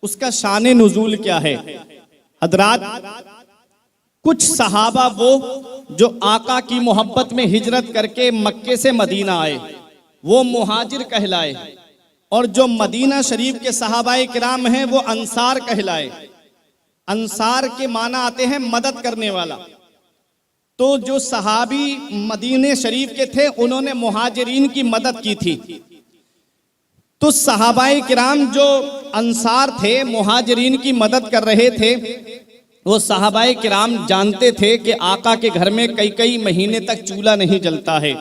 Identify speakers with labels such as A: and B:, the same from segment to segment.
A: उसका शान नुज़ूल क्या है। हज़रात, कुछ सहाबा वो जो आका की मोहब्बत में हिजरत करके मक्के से मदीना आए वो मुहाजिर कहलाए, और जो मदीना शरीफ के सहाबाए किराम हैं वो अंसार कहलाए। अंसार के माना आते हैं मदद करने वाला। तो जो सहाबी मदीने शरीफ के थे उन्होंने मुहाजिरीन की मदद की थी। तो सहाबाए किराम जो अंसार थे मुहाजिरीन की मदद कर रहे थे, वो सहाबाए किराम जानते थे कि आका के घर में कई कई महीने तक चूल्हा नहीं जलता है।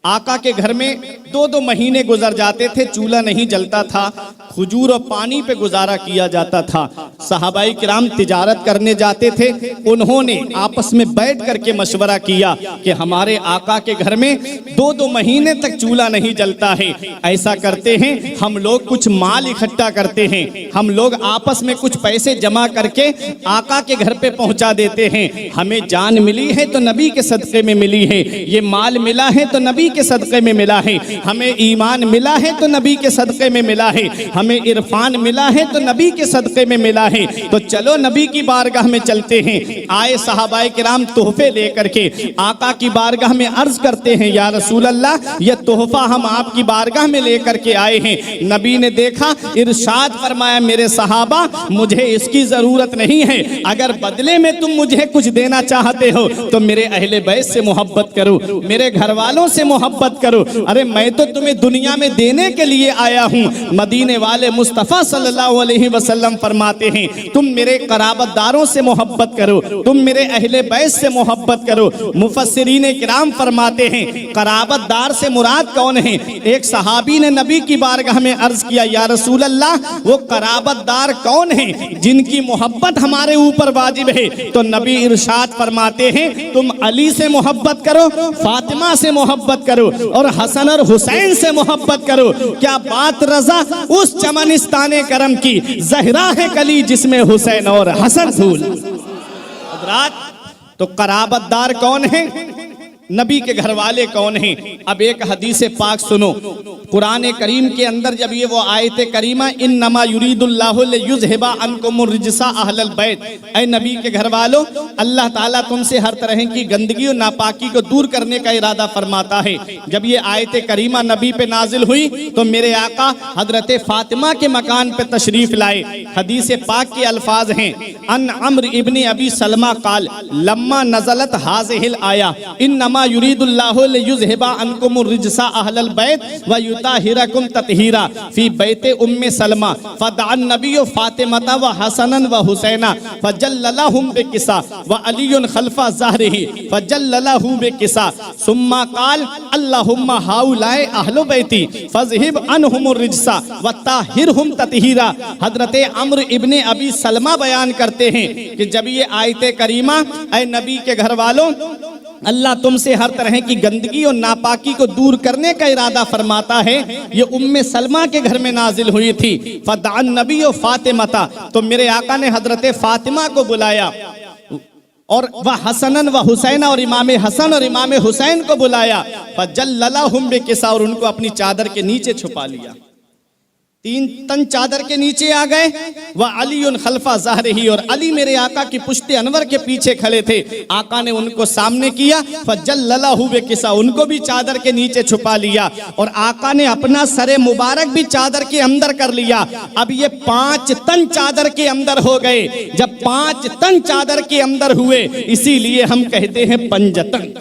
A: आका के घर में 2-2 महीने गुजर जाते थे, चूल्हा नहीं जलता था, खजूर और पानी पे गुजारा किया जाता था। सहाबाई किराम तिजारत करने जाते थे, उन्होंने आपस में बैठ करके मशवरा किया कि हमारे आका के घर में 2-2 महीने तक चूल्हा नहीं जलता है। ऐसा करते हैं हम लोग कुछ माल इकट्ठा करते हैं, हम लोग आपस में कुछ पैसे जमा करके आका के घर पे पहुंचा देते हैं। हमें जान मिली है तो नबी के सदक़े में मिली है, ये माल मिला है तो नबी के सदक़े में मिला है, हमें ईमान मिला है तो नबी के सदक़े में मिला है, हमें इरफान मिला है तो नबी के सदक़े में मिला है। तो चलो नबी की बारगाह में चलते हैं। आए सहाबाए किराम तोहफे लेकर के आका की बारगाह में अर्ज करते हैं, या रसूल अल्लाह, यह तोहफा हम आपकी बारगाह में लेकर के आए हैं। नबी ने देखा, इरशाद फरमाया, मेरे सहाबा मुझे इसकी जरूरत नहीं है, अगर बदले में तुम मुझे कुछ देना चाहते हो तो मेरे अहले बैत से मोहब्बत करो, मेरे घर वालों से मोहब्बत करो। अरे मैं तो तुम्हें दुनिया में देने के लिए आया हूँ। मदीने वाले मुस्तफ़ा सल्लल्लाहु अलैहि वसल्लम फरमाते हैं, तुम मेरे कराबतदारों से मोहब्बत करो, तुम मेरे अहले बैत से मोहब्बत करो। मुफस्सिरीन किराम फरमाते हैं, कराबतदार से मुराद कौन है। एक सहाबी ने नबी की बारगाह में अर्ज किया, या रसूल अल्लाह, वो कराबतदार कौन है जिनकी मोहब्बत हमारे ऊपर वाजिब है। तो नबी इरशाद फरमाते हैं, तुम अली से मोहब्बत करो, फातिमा से मोहब्बत करो और हसन और हुसैन से मोहब्बत करो। क्या बात रजा उस चमनिस्ताने करम की, ज़हरा है कली जिसमें हुसैन और हसन धूल। तो कराबतदार कौन है, नबी के घर वाले कौन हैं। अब एक हदीस पाक सुनो, कुरान करीम के अंदर जब ये वो आयत करीमा, इन्नमा युरीदुल्लाहु लियुज़हिबा अन्कुमुर रिजसा अहलल बैत, ऐ नबी के घर वालों, अल्लाह ताला तुमसे हर तरह की गंदगी और नापाकी को दूर करने का इरादा फरमाता है। जब ये आयत करीमा नबी पे नाजिल हुई तो मेरे आका हजरत फातिमा के मकान पे तशरीफ लाए। हदीस पाक के अल्फाज हैं, अन अम्र इब्न अबी सलमा काल लम्मा नज़लत हाज़िहिल आया, इन्नमा युरीदुल्लाहु लियुज़हिबा अन्कुमुर रिजसा अहलल बैत व युताहिरकुम तत्हीरा फी बैत उम्मे सलमा फदअन नबिय्यु फातिमता व हसनन व हुसैना फजल्ललहुम बिकिसा व अलीयुन खल्फा ज़हरिही फजल्ललहु बिकिसा सुम्मा काल अल्लाहुम्मा हाउलाए अहलु बैती फज़हिब अनहुमुर रिजसा व ताहिरहुम तत्हीरा। हजरत अम्र इब्ने अबी सलमा बयान करते हैं कि जब ये आयत करीमा, ऐ नबी के घर वालों, अल्लाह तुमसे हर तरह की गंदगी और नापाकी को दूर करने का इरादा फरमाता है, ये उम्मे सलमा के घर में नाजिल हुई थी। फदान नबी और फातिमता, तो मेरे आका ने हजरत फातिमा को बुलाया और वह हसनन व हुसैना, और इमाम हसन और इमाम हुसैन को बुलाया। फजल्ललहुम बिकिसा, और उनको अपनी चादर के नीचे छुपा लिया। 3 तन चादर के नीचे आ गए। वह अलीयुन खल्फा ज़हरिही, और अली मेरे आका की पुश्ते अनवर के पीछे खड़े थे। आका ने उनको सामने किया, फजल्ललहु बिकिसा, उनको भी चादर के नीचे छुपा लिया, और आका ने अपना सरे मुबारक भी चादर के अंदर कर लिया। अब ये 5 तन चादर के अंदर हो गए। जब 5 तन चादर के अंदर हुए, इसीलिए हम कहते हैं पंजतन।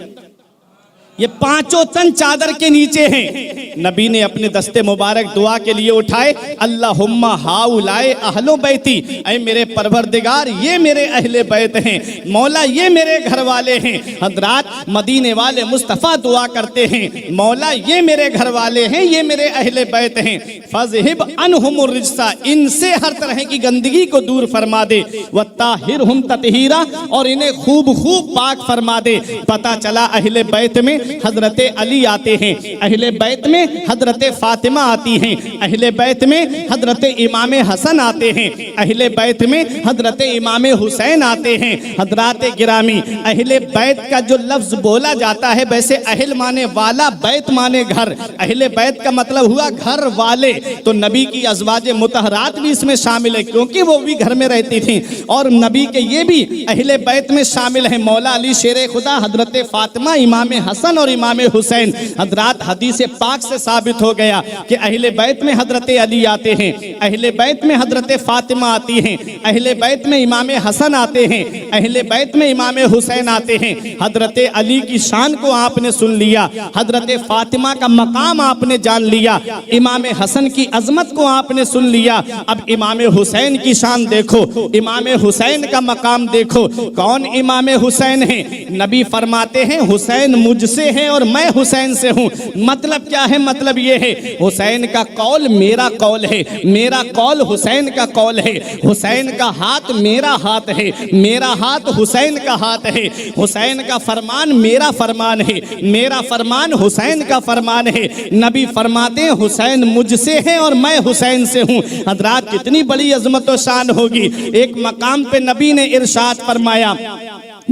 A: ये 5 तन चादर के नीचे हैं। नबी ने अपने दस्ते मुबारक दुआ के लिए उठाए, अल्लाहुम्मा हाउलाए अहलो बैती, ऐ मेरे परवरदिगार ये मेरे अहले बैत हैं, मौला ये मेरे घर वाले हैं। हजरात, मदीने वाले मुस्तफ़ा दुआ करते हैं, मौला ये मेरे घर वाले हैं, ये मेरे अहले बैत हैं। फज़हिब अनहुमुर रिजसा, इनसे हर तरह की गंदगी को दूर फरमा दे, व ताहिरहुम तत्हीरा, और इन्हें खूब खूब पाक फरमा दे। पता चला अहले बैत में हजरत अली आते हैं, अहले बैत में हजरत फातिमा आती हैं, अहले बैत में हजरत इमाम हसन आते हैं, अहले बैत में हजरत इमाम हुसैन आते हैं। हजरात गिरामी, अहले बैत का जो लफ्ज बोला जाता है, वैसे अहल माने वाला, बैत माने घर। अहले बैत का मतलब हुआ घर वाले, तो नबी की अज़वाज मुतहरात भी इसमें शामिल है, क्योंकि वो भी घर में रहती थी। और नबी के ये भी अहले बैत में शामिल है, मौला अली शेर खुदा, हजरत फातिमा, इमाम हसन और इमाम हुसैन। हजरात हदीस पाक से साबित हो गया कि अहले बैत में हजरत अली आते हैं, अहले बैत में हजरत फातिमा आती हैं, अहले बैत में इमाम हसन आते हैं, अहले बैत में इमाम हुसैन आते हैं। हजरत अली की शान को आपने सुन लिया, हजरत फातिमा का मकाम आपने जान लिया, इमाम हसन की अजमत को आपने सुन लिया। अब इमाम हुसैन की शान देखो, इमाम हुसैन का मकाम देखो। कौन इमाम हुसैन है? नबी फरमाते हैं हुसैन मुझसे है और मैं हुसैन से हूँ। मतलब क्या है? मतलब ये है हुसैन का कौल मेरा कौल है, मेरा कौल हुसैन का कौल है, हुसैन का हाथ मेरा हाथ है, मेरा हाथ हुसैन का हाथ है, हुसैन का फरमान मेरा फरमान है, मेरा फरमान हुसैन का फरमान है। नबी फरमाते हैं हुसैन मुझसे है और मैं हुसैन से हूँ। हजरात कितनी बड़ी अजमत और शान होगी। एक मकाम पे नबी ने इरशाद फरमाया,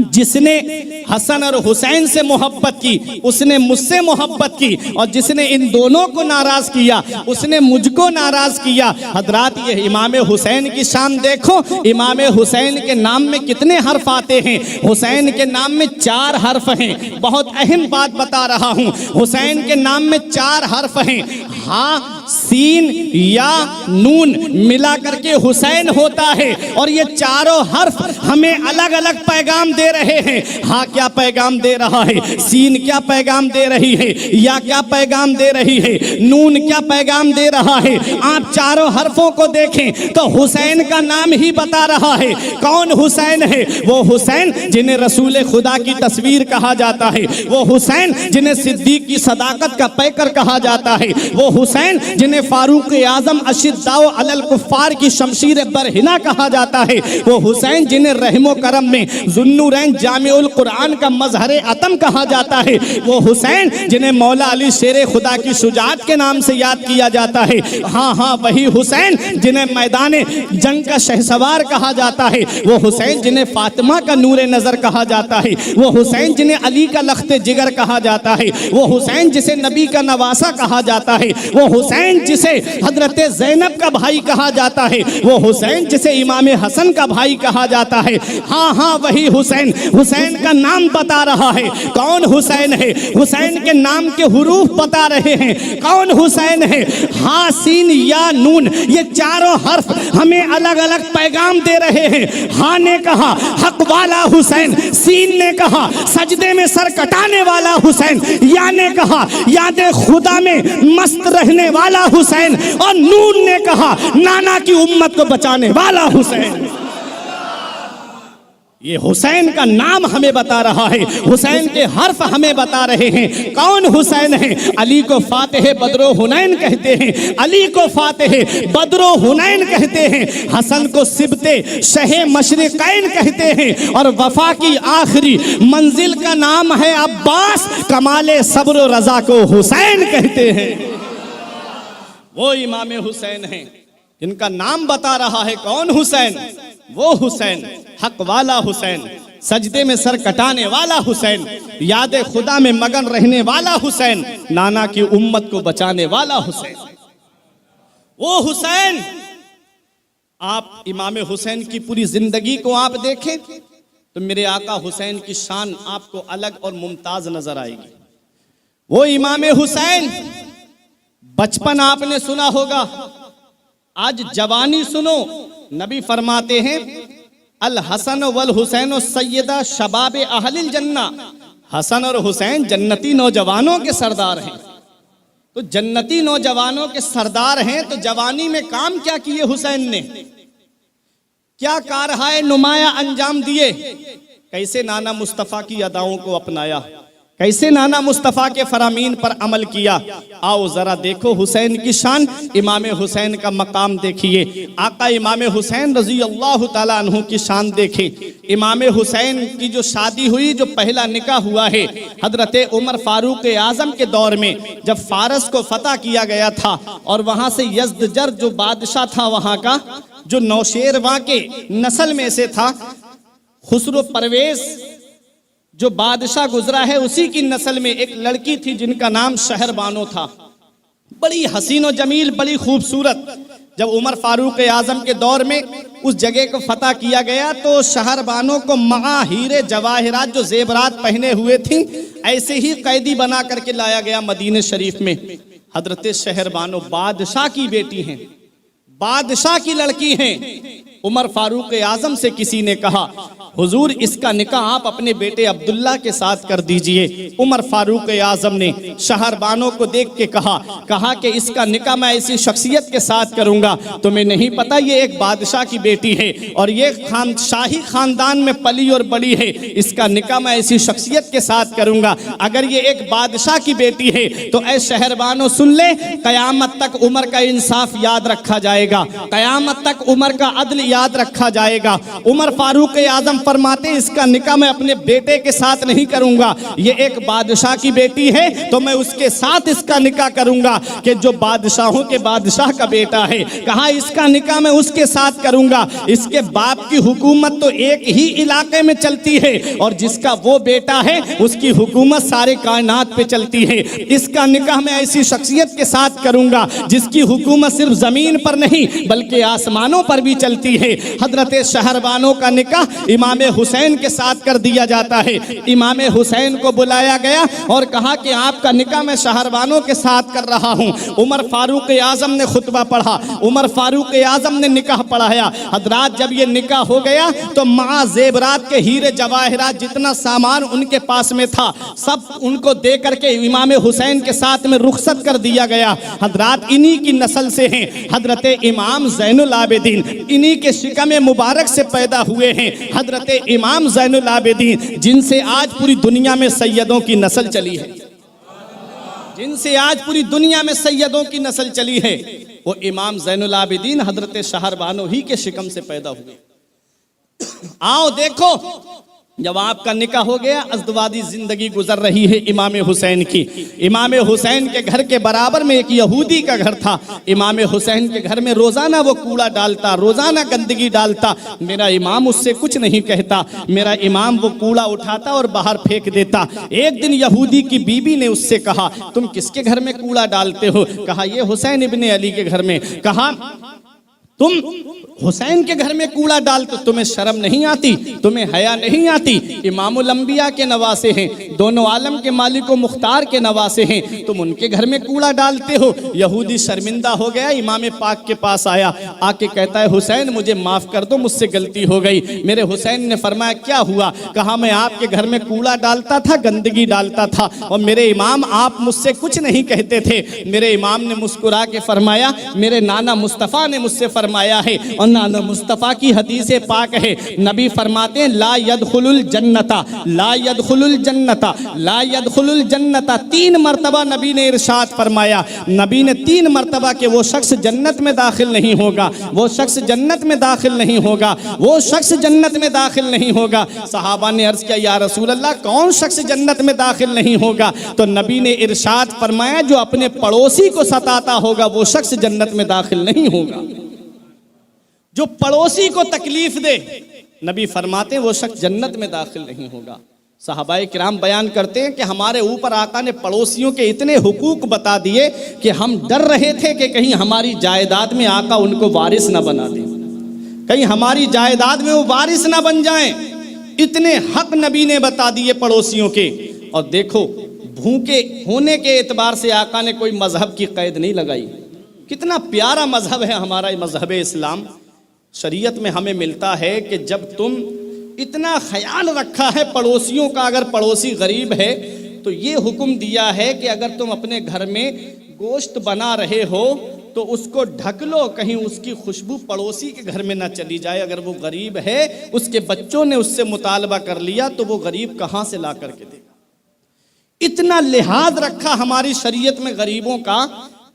A: जिसने हसन और हुसैन से मोहब्बत की उसने मुझसे मोहब्बत की, और जिसने इन दोनों को नाराज किया उसने मुझको नाराज किया। हजरात ये इमाम हुसैन की शान देखो। इमाम हुसैन के नाम में कितने हर्फ आते हैं? हुसैन के नाम में 4 हर्फ हैं। बहुत अहम बात बता रहा हूँ, हुसैन के नाम में 4 हर्फ हैं। हा, सीन, या, नून मिला करके हुसैन होता है, और ये चारों हर्फ हमें अलग अलग पैगाम दे रहे हैं। हाँ क्या पैगाम दे रहा है? सीन क्या पैगाम दे रही है? या क्या पैगाम दे रही है? नून क्या पैगाम दे रहा है? आप चारों हर्फों को देखें तो हुसैन का नाम ही बता रहा है। कौन हुसैन है? वो हुसैन जिन्हें रसूल खुदा की तस्वीर कहा जाता है, वो हुसैन जिन्हें सिद्दीक की सदाकत का पैकर कहा जाता है, वो हुसैन जिन्हें फारूक आजम अशिद्दाओ अलल कुफ्फार की शमशीर बरहिना कहा जाता है, वो हुसैन जिन्हें रहमो करम में जुन्नूरैन जामिउल कुरान का मजहर अतम कहा जाता है, वो हुसैन जिन्हें मौला अली शेर खुदा की शुजाअत के नाम से याद किया जाता है। हाँ हाँ वही हुसैन जिन्हें मैदान जंग का शहसवार कहा जाता है, वो हुसैन जिन्हें फातिमा का नूर नजर कहा जाता है, वो हुसैन जिन्हें अली का लख्त जिगर कहा जाता है, वो हुसैन जिसे नबी का नवासा कहा जाता है, वो हुसैन जिसे हजरत ज़ैनब का भाई कहा जाता है, वो हुसैन जिसे इमाम हसन का भाई कहा जाता है। हाँ हाँ वही हुसैन। हुसैन का नाम बता रहा है। कौन हुसैन है? हुसैन के नाम के हुरूफ बता रहे हैं। कौन हुसैन है? हा, सीन, या, नून, ये चारों हर्फ हमें अलग अलग पैगाम दे रहे हैं। हा ने कहा हक वाला हुसैन, सीन ने कहा सजदे में सर कटाने वाला हुसैन, या ने कहा याद खुदा में मस्त रहने वाला हुसैन, और नून ने कहा नाना की उम्मत को बचाने वाला हुसैन। ये हुसैन का नाम हमें बता रहा है, हुसैन के हर्फ हमें बता रहे हैं। कौन हुसैन है? अली को फातेह बदरो हुनैन कहते हैं, अली को फातेह बदरो हुनैन कहते हैं, हसन को सिबते शहे मशरिकैन कहते हैं, और वफा की आखिरी मंजिल का नाम है अब्बास, कमाले सब्र रजा को हुसैन कहते हैं। वो इमाम हुसैन हैं जिनका नाम बता रहा है। कौन हुसैन? वो हुसैन, हक वाला हुसैन, सजदे में सर कटाने वाला हुसैन, याद खुदा में मगन रहने वाला हुसैन, नाना की उम्मत को बचाने वाला हुसैन। वो हुसैन। आप इमाम हुसैन की पूरी जिंदगी को आप देखें तो मेरे आका हुसैन की शान आपको अलग और मुमताज नजर आएगी। वो इमाम हुसैन, बचपन आपने सुना होगा, आज जवानी सुनो। नबी फरमाते हैं अल हसन वल हुसैन सैयदा शबाब अहलिल जन्ना, हसन और हुसैन जन्नती नौजवानों के सरदार हैं। तो जन्नती नौजवानों के सरदार हैं, तो जवानी में काम क्या किए हुसैन ने? क्या कारहाय नुमाया अंजाम दिए? कैसे नाना मुस्तफ़ा की अदाओं को अपनाया, कैसे नाना मुस्तफ़ा के फरामीन पर अमल किया। आओ जरा देखो हुसैन की शान, इमाम हुसैन का मकाम देखिए। आका इमाम हुसैन रजी अल्लाह ताला अन्हु की शान देखें। इमाम हुसैन की जो शादी हुई, जो पहला निकाह हुआ है हजरत उमर फारूक आजम के दौर में, जब फारस को फतह किया गया था और वहां से यज़दजर जो बादशाह था वहां का, जो नौशेरवां के नस्ल में से था, खुसरो परवेज जो बादशाह गुजरा है, उसी की नस्ल में एक लड़की थी जिनका नाम शहरबानो था। बड़ी हसीन और जमील, बड़ी खूबसूरत। जब उमर फारूक आजम के दौर में उस जगह को फतह किया गया तो शहरबानो को महा हीरे जवाहिरात जो जेवरात पहने हुए थी, ऐसे ही कैदी बना करके लाया गया मदीने शरीफ में। हजरत शहरबानो बादशाह की बेटी हैं, बादशाह की लड़की हैं। उमर फारूक आजम से किसी ने कहा, हुजूर इसका निकाह आप अपने बेटे अब्दुल्ला के साथ कर दीजिए। उमर फारूक आजम ने शहरबानो को देख के कहा कि इसका निकाह मैं ऐसी शख्सियत के साथ करूंगा, तुम्हें नहीं पता ये एक बादशाह की बेटी है और ये शाही खानदान में पली और बड़ी है, इसका निकाह मैं ऐसी शख्सियत के साथ करूंगा। अगर ये एक बादशाह की बेटी है तो ऐ शहरबानो सुन ले, कयामत तक उमर का इंसाफ याद रखा जाएगा, कयामत तक उमर का अदल याद रखा जाएगा। उमर फारूक आजम फरमाते इसका निकाह मैं अपने बेटे के साथ नहीं करूंगा, ये एक बादशाह की बेटी है तो मैं उसके साथ इसका निकाह करूंगा कि जो बादशाहों के बादशाह का बेटा है। कहा इसका निकाह मैं उसके साथ करूंगा, इसके बाप की हुकूमत तो एक ही इलाके में चलती है और जिसका वो बेटा है उसकी हुकूमत सारे कायनात पे चलती है। इसका निकाह मैं ऐसी शख्सियत के साथ करूंगा जिसकी हुकूमत सिर्फ जमीन पर नहीं बल्कि आसमानों पर भी चलती है। हजरत शहरबानो का निकाह इमाम हुसैन के साथ कर दिया जाता है। इमाम हुसैन को बुलाया गया और कहा कि आपका निकाह मैं शहरबानो के साथ कर रहा हूं। उमर फारूक आजम ने खुतबा पढ़ा, उमर फारूक आजम ने निकाह पढ़ाया। हजरात जब ये निकाह हो गया तो मा जेवरात के हीरे जवाहिरात जितना सामान उनके पास में था सब उनको दे करके इमाम हुसैन के साथ में रुखसत कर दिया गया। हजरात इन्हीं की नस्ल से हैं हजरत इमाम ज़ैनुल आबिदीन, इन्हीं के शिकम मुबारक से पैदा हुए हैं हजरत इमाम ज़ैनुल आबिदीन, जिनसे आज पूरी दुनिया में सैयदों की नस्ल चली है, जिनसे आज पूरी दुनिया में सैयदों की नस्ल चली है। वो इमाम ज़ैनुल आबिदीन हजरत शहरबानो ही के शिकम से पैदा हुए। आओ देखो, जब आपका निकाह हो गया, अज़दवादी जिंदगी गुजर रही है इमाम हुसैन की। इमाम हुसैन के घर के बराबर में एक यहूदी का घर था। इमाम हुसैन के घर में रोजाना वो कूड़ा डालता, रोजाना गंदगी डालता। मेरा इमाम उससे कुछ नहीं कहता, मेरा इमाम वो कूड़ा उठाता और बाहर फेंक देता। एक दिन यहूदी की बीबी ने उससे कहा, तुम किसके घर में कूड़ा डालते हो? कहा ये हुसैन इब्ने अली के घर में। कहा तुम हुसैन के घर में कूड़ा डालते, तुम्हें शर्म नहीं आती, तुम्हें हया नहीं आती? इमामुल अंबिया के नवासे हैं, दोनों आलम के मालिक व मुख्तार के नवासे हैं, तुम उनके घर में कूड़ा डालते हो। यहूदी शर्मिंदा हो गया, इमाम पाक के पास आया, आके कहता है हुसैन मुझे माफ कर दो, मुझसे गलती हो गई। मेरे हुसैन ने फरमाया क्या हुआ? कहा मैं आपके घर में कूड़ा डालता था, गंदगी डालता था और मेरे इमाम आप मुझसे कुछ नहीं कहते थे। मेरे इमाम ने मुस्कुरा के फरमाया, मेरे नाना मुस्तफ़ा ने मुझसे फरमाया है और नाना मुस्तफ़ा की हदीस पाक है, नबी फरमाते हैं ला यदखुलुल जन्नता, ला यदखुलुल जन्नता, ला यदखुलुल जन्नता। 3 मरतबा नबी ने इरशाद फरमाया, नबी ने 3 मरतबा के वो शख्स जन्नत में दाखिल नहीं होगा, वो शख्स जन्नत में दाखिल नहीं होगा, वो शख्स जन्नत में दाखिल नहीं होगा। सहाबा ने अर्ज किया या रसूल अल्लाह कौन शख्स जन्नत में दाखिल नहीं होगा? तो नबी ने इरशाद फरमाया जो अपने पड़ोसी को सताता होगा वो शख्स जन्नत में दाखिल नहीं होगा। जो पड़ोसी को तकलीफ दे, नबी फरमाते हैं वो शख्स जन्नत में दाखिल नहीं होगा। सहाबाए किराम बयान करते हैं कि हमारे ऊपर आका ने पड़ोसियों के इतने हुकूक बता दिए कि हम डर रहे थे कि कहीं हमारी जायदाद में आका उनको वारिस ना बना दे, कहीं हमारी जायदाद में वो वारिस ना बन जाएं। इतने हक नबी ने बता दिए पड़ोसियों के। और देखो भूखे होने के एतबार से आका ने कोई मजहब की कैद नहीं लगाई। कितना प्यारा मजहब है हमारा मजहब इस्लाम। शरीयत में हमें मिलता है कि जब तुम इतना ख्याल रखा है पड़ोसियों का, अगर पड़ोसी गरीब है तो ये हुक्म दिया है कि अगर तुम अपने घर में गोश्त बना रहे हो तो उसको ढक लो, कहीं उसकी खुशबू पड़ोसी के घर में ना चली जाए। अगर वो गरीब है, उसके बच्चों ने उससे मुतालबा कर लिया तो वो गरीब कहाँ से ला करके देगा? इतना लिहाज रखा हमारी शरीयत में गरीबों का।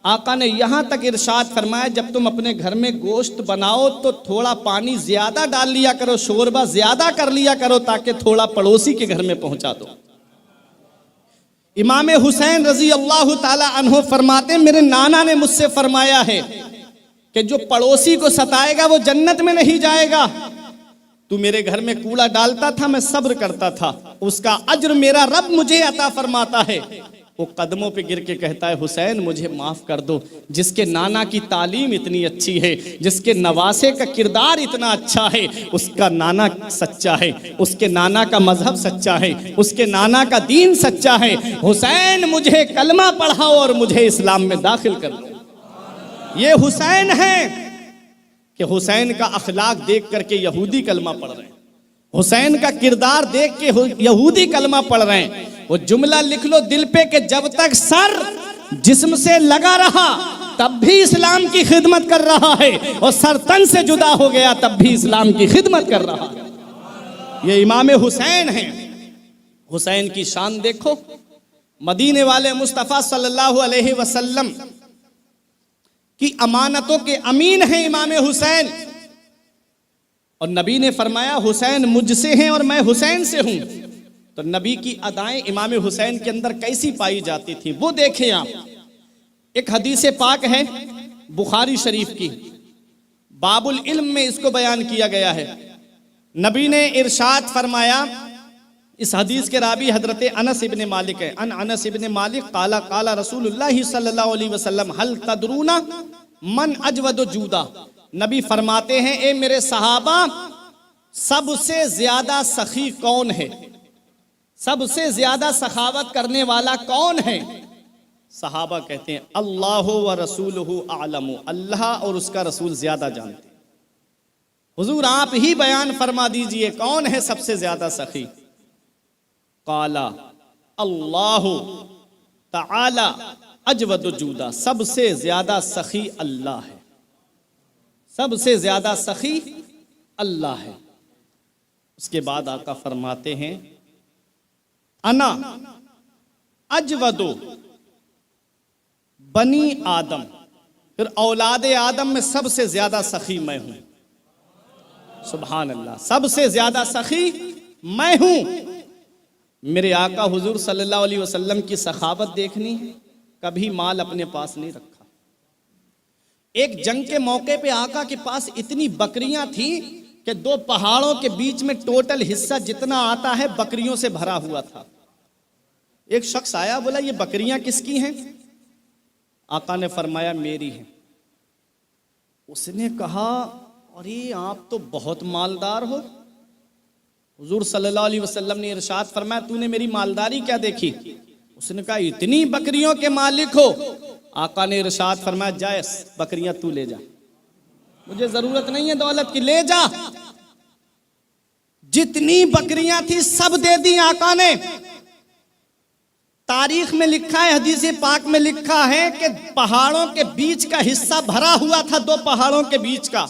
A: आका ने यहां तक इरशाद फरमाया, जब तुम अपने घर में गोश्त बनाओ तो थोड़ा पानी ज्यादा डाल लिया करो, शोरबा ज्यादा कर लिया करो, ताकि थोड़ा पड़ोसी के घर में पहुंचा दो। इमाम हुसैन रजी अल्लाह ताला अन्हो फरमाते, मेरे नाना ने मुझसे फरमाया है कि जो पड़ोसी को सताएगा वो जन्नत में नहीं जाएगा। तू मेरे घर में कूड़ा डालता था, मैं सब्र करता था, उसका अज्र मेरा रब मुझे अता फरमाता है। वो कदमों पे गिर के कहता है, हुसैन मुझे माफ कर दो। जिसके नाना की तालीम इतनी अच्छी है, जिसके नवासे का किरदार इतना अच्छा है, उसका नाना सच्चा है, उसके नाना का मजहब सच्चा है, उसके नाना का दीन सच्चा है। हुसैन मुझे कलमा पढ़ाओ और मुझे इस्लाम में दाखिल कर दो। ये हुसैन है कि हुसैन का अखलाक देख करके यहूदी कलमा पढ़ रहे हैं, हुसैन का किरदार देख के यहूदी कलमा पढ़ रहे हैं। वो जुमला लिख लो दिल पे कि जब तक सर जिस्म से लगा रहा तब भी इस्लाम की खिदमत कर रहा है, और सर तन से जुदा हो गया तब भी इस्लाम की खिदमत कर रहा है। ये इमाम हुसैन हैं। हुसैन की शान देखो। मदीने वाले मुस्तफ़ा सल्लल्लाहु अलैहि वसल्लम की अमानतों के अमीन हैं इमाम हुसैन। और नबी ने फरमाया, हुसैन मुझसे हैं और मैं हुसैन से हूं। तो नबी की अदाएं इमाम हुसैन के अंदर कैसी पाई जाती थी वो देखें आप। एक हदीस पाक है बुखारी शरीफ की, बाबुल इल्म में इसको बयान किया गया है। नबी ने इरशाद फरमाया, इस हदीस के रावी हजरत अनस इब्न मालिक है। अनस इब्न मालिक काला काला रसूलुल्लाह सल्लल्लाहु अलैहि वसल्लम हल तदरूना मन अजवद जूदा। नबी फरमाते हैं, ए मेरे सहाबा, सबसे ज्यादा सखी कौन है, सबसे ज्यादा सखावत करने वाला कौन है? सहाबा कहते हैं, अल्लाह व रसूलुहु आलमु, अल्लाह और उसका रसूल ज्यादा जानते। हुजूर आप ही बयान फरमा दीजिए कौन है सबसे ज्यादा सखी? काला अल्लाह ताला अजवद जूदा, सबसे ज्यादा सखी अल्लाह है, सबसे ज्यादा सखी अल्लाह है। उसके बाद आका फरमाते हैं, अना अजवदो बनी आदम, फिर औलाद आदम में सबसे ज्यादा सखी मैं हूं। सुभान अल्लाह, सबसे ज्यादा सखी मैं हूं। मेरे आका हुजूर सल्लल्लाहु अलैहि वसल्लम की सखावत देखनी है, कभी माल अपने पास नहीं रखा। एक जंग के मौके पे आका के पास इतनी बकरियां थी कि 2 पहाड़ों के बीच में टोटल हिस्सा जितना आता है बकरियों से भरा हुआ था। एक शख्स आया, बोला ये बकरियां किसकी हैं? आका ने फरमाया मेरी हैं। उसने कहा, अरे आप तो बहुत मालदार हो। हुजूर सल्लल्लाहु अलैहि वसल्लम ने इरशाद फरमाया, तूने मेरी मालदारी क्या देखी? उसने कहा, इतनी बकरियों के मालिक हो। आका ने इरशाद फरमाया, जा बकरियां तू ले जा, मुझे जरूरत नहीं है दौलत की, ले जा। जितनी बकरियां थी सब दे दी आका ने। तारीख में लिखा है, हदीस पाक में लिखा है कि पहाड़ों के बीच का हिस्सा भरा हुआ था, 2 पहाड़ों के बीच का।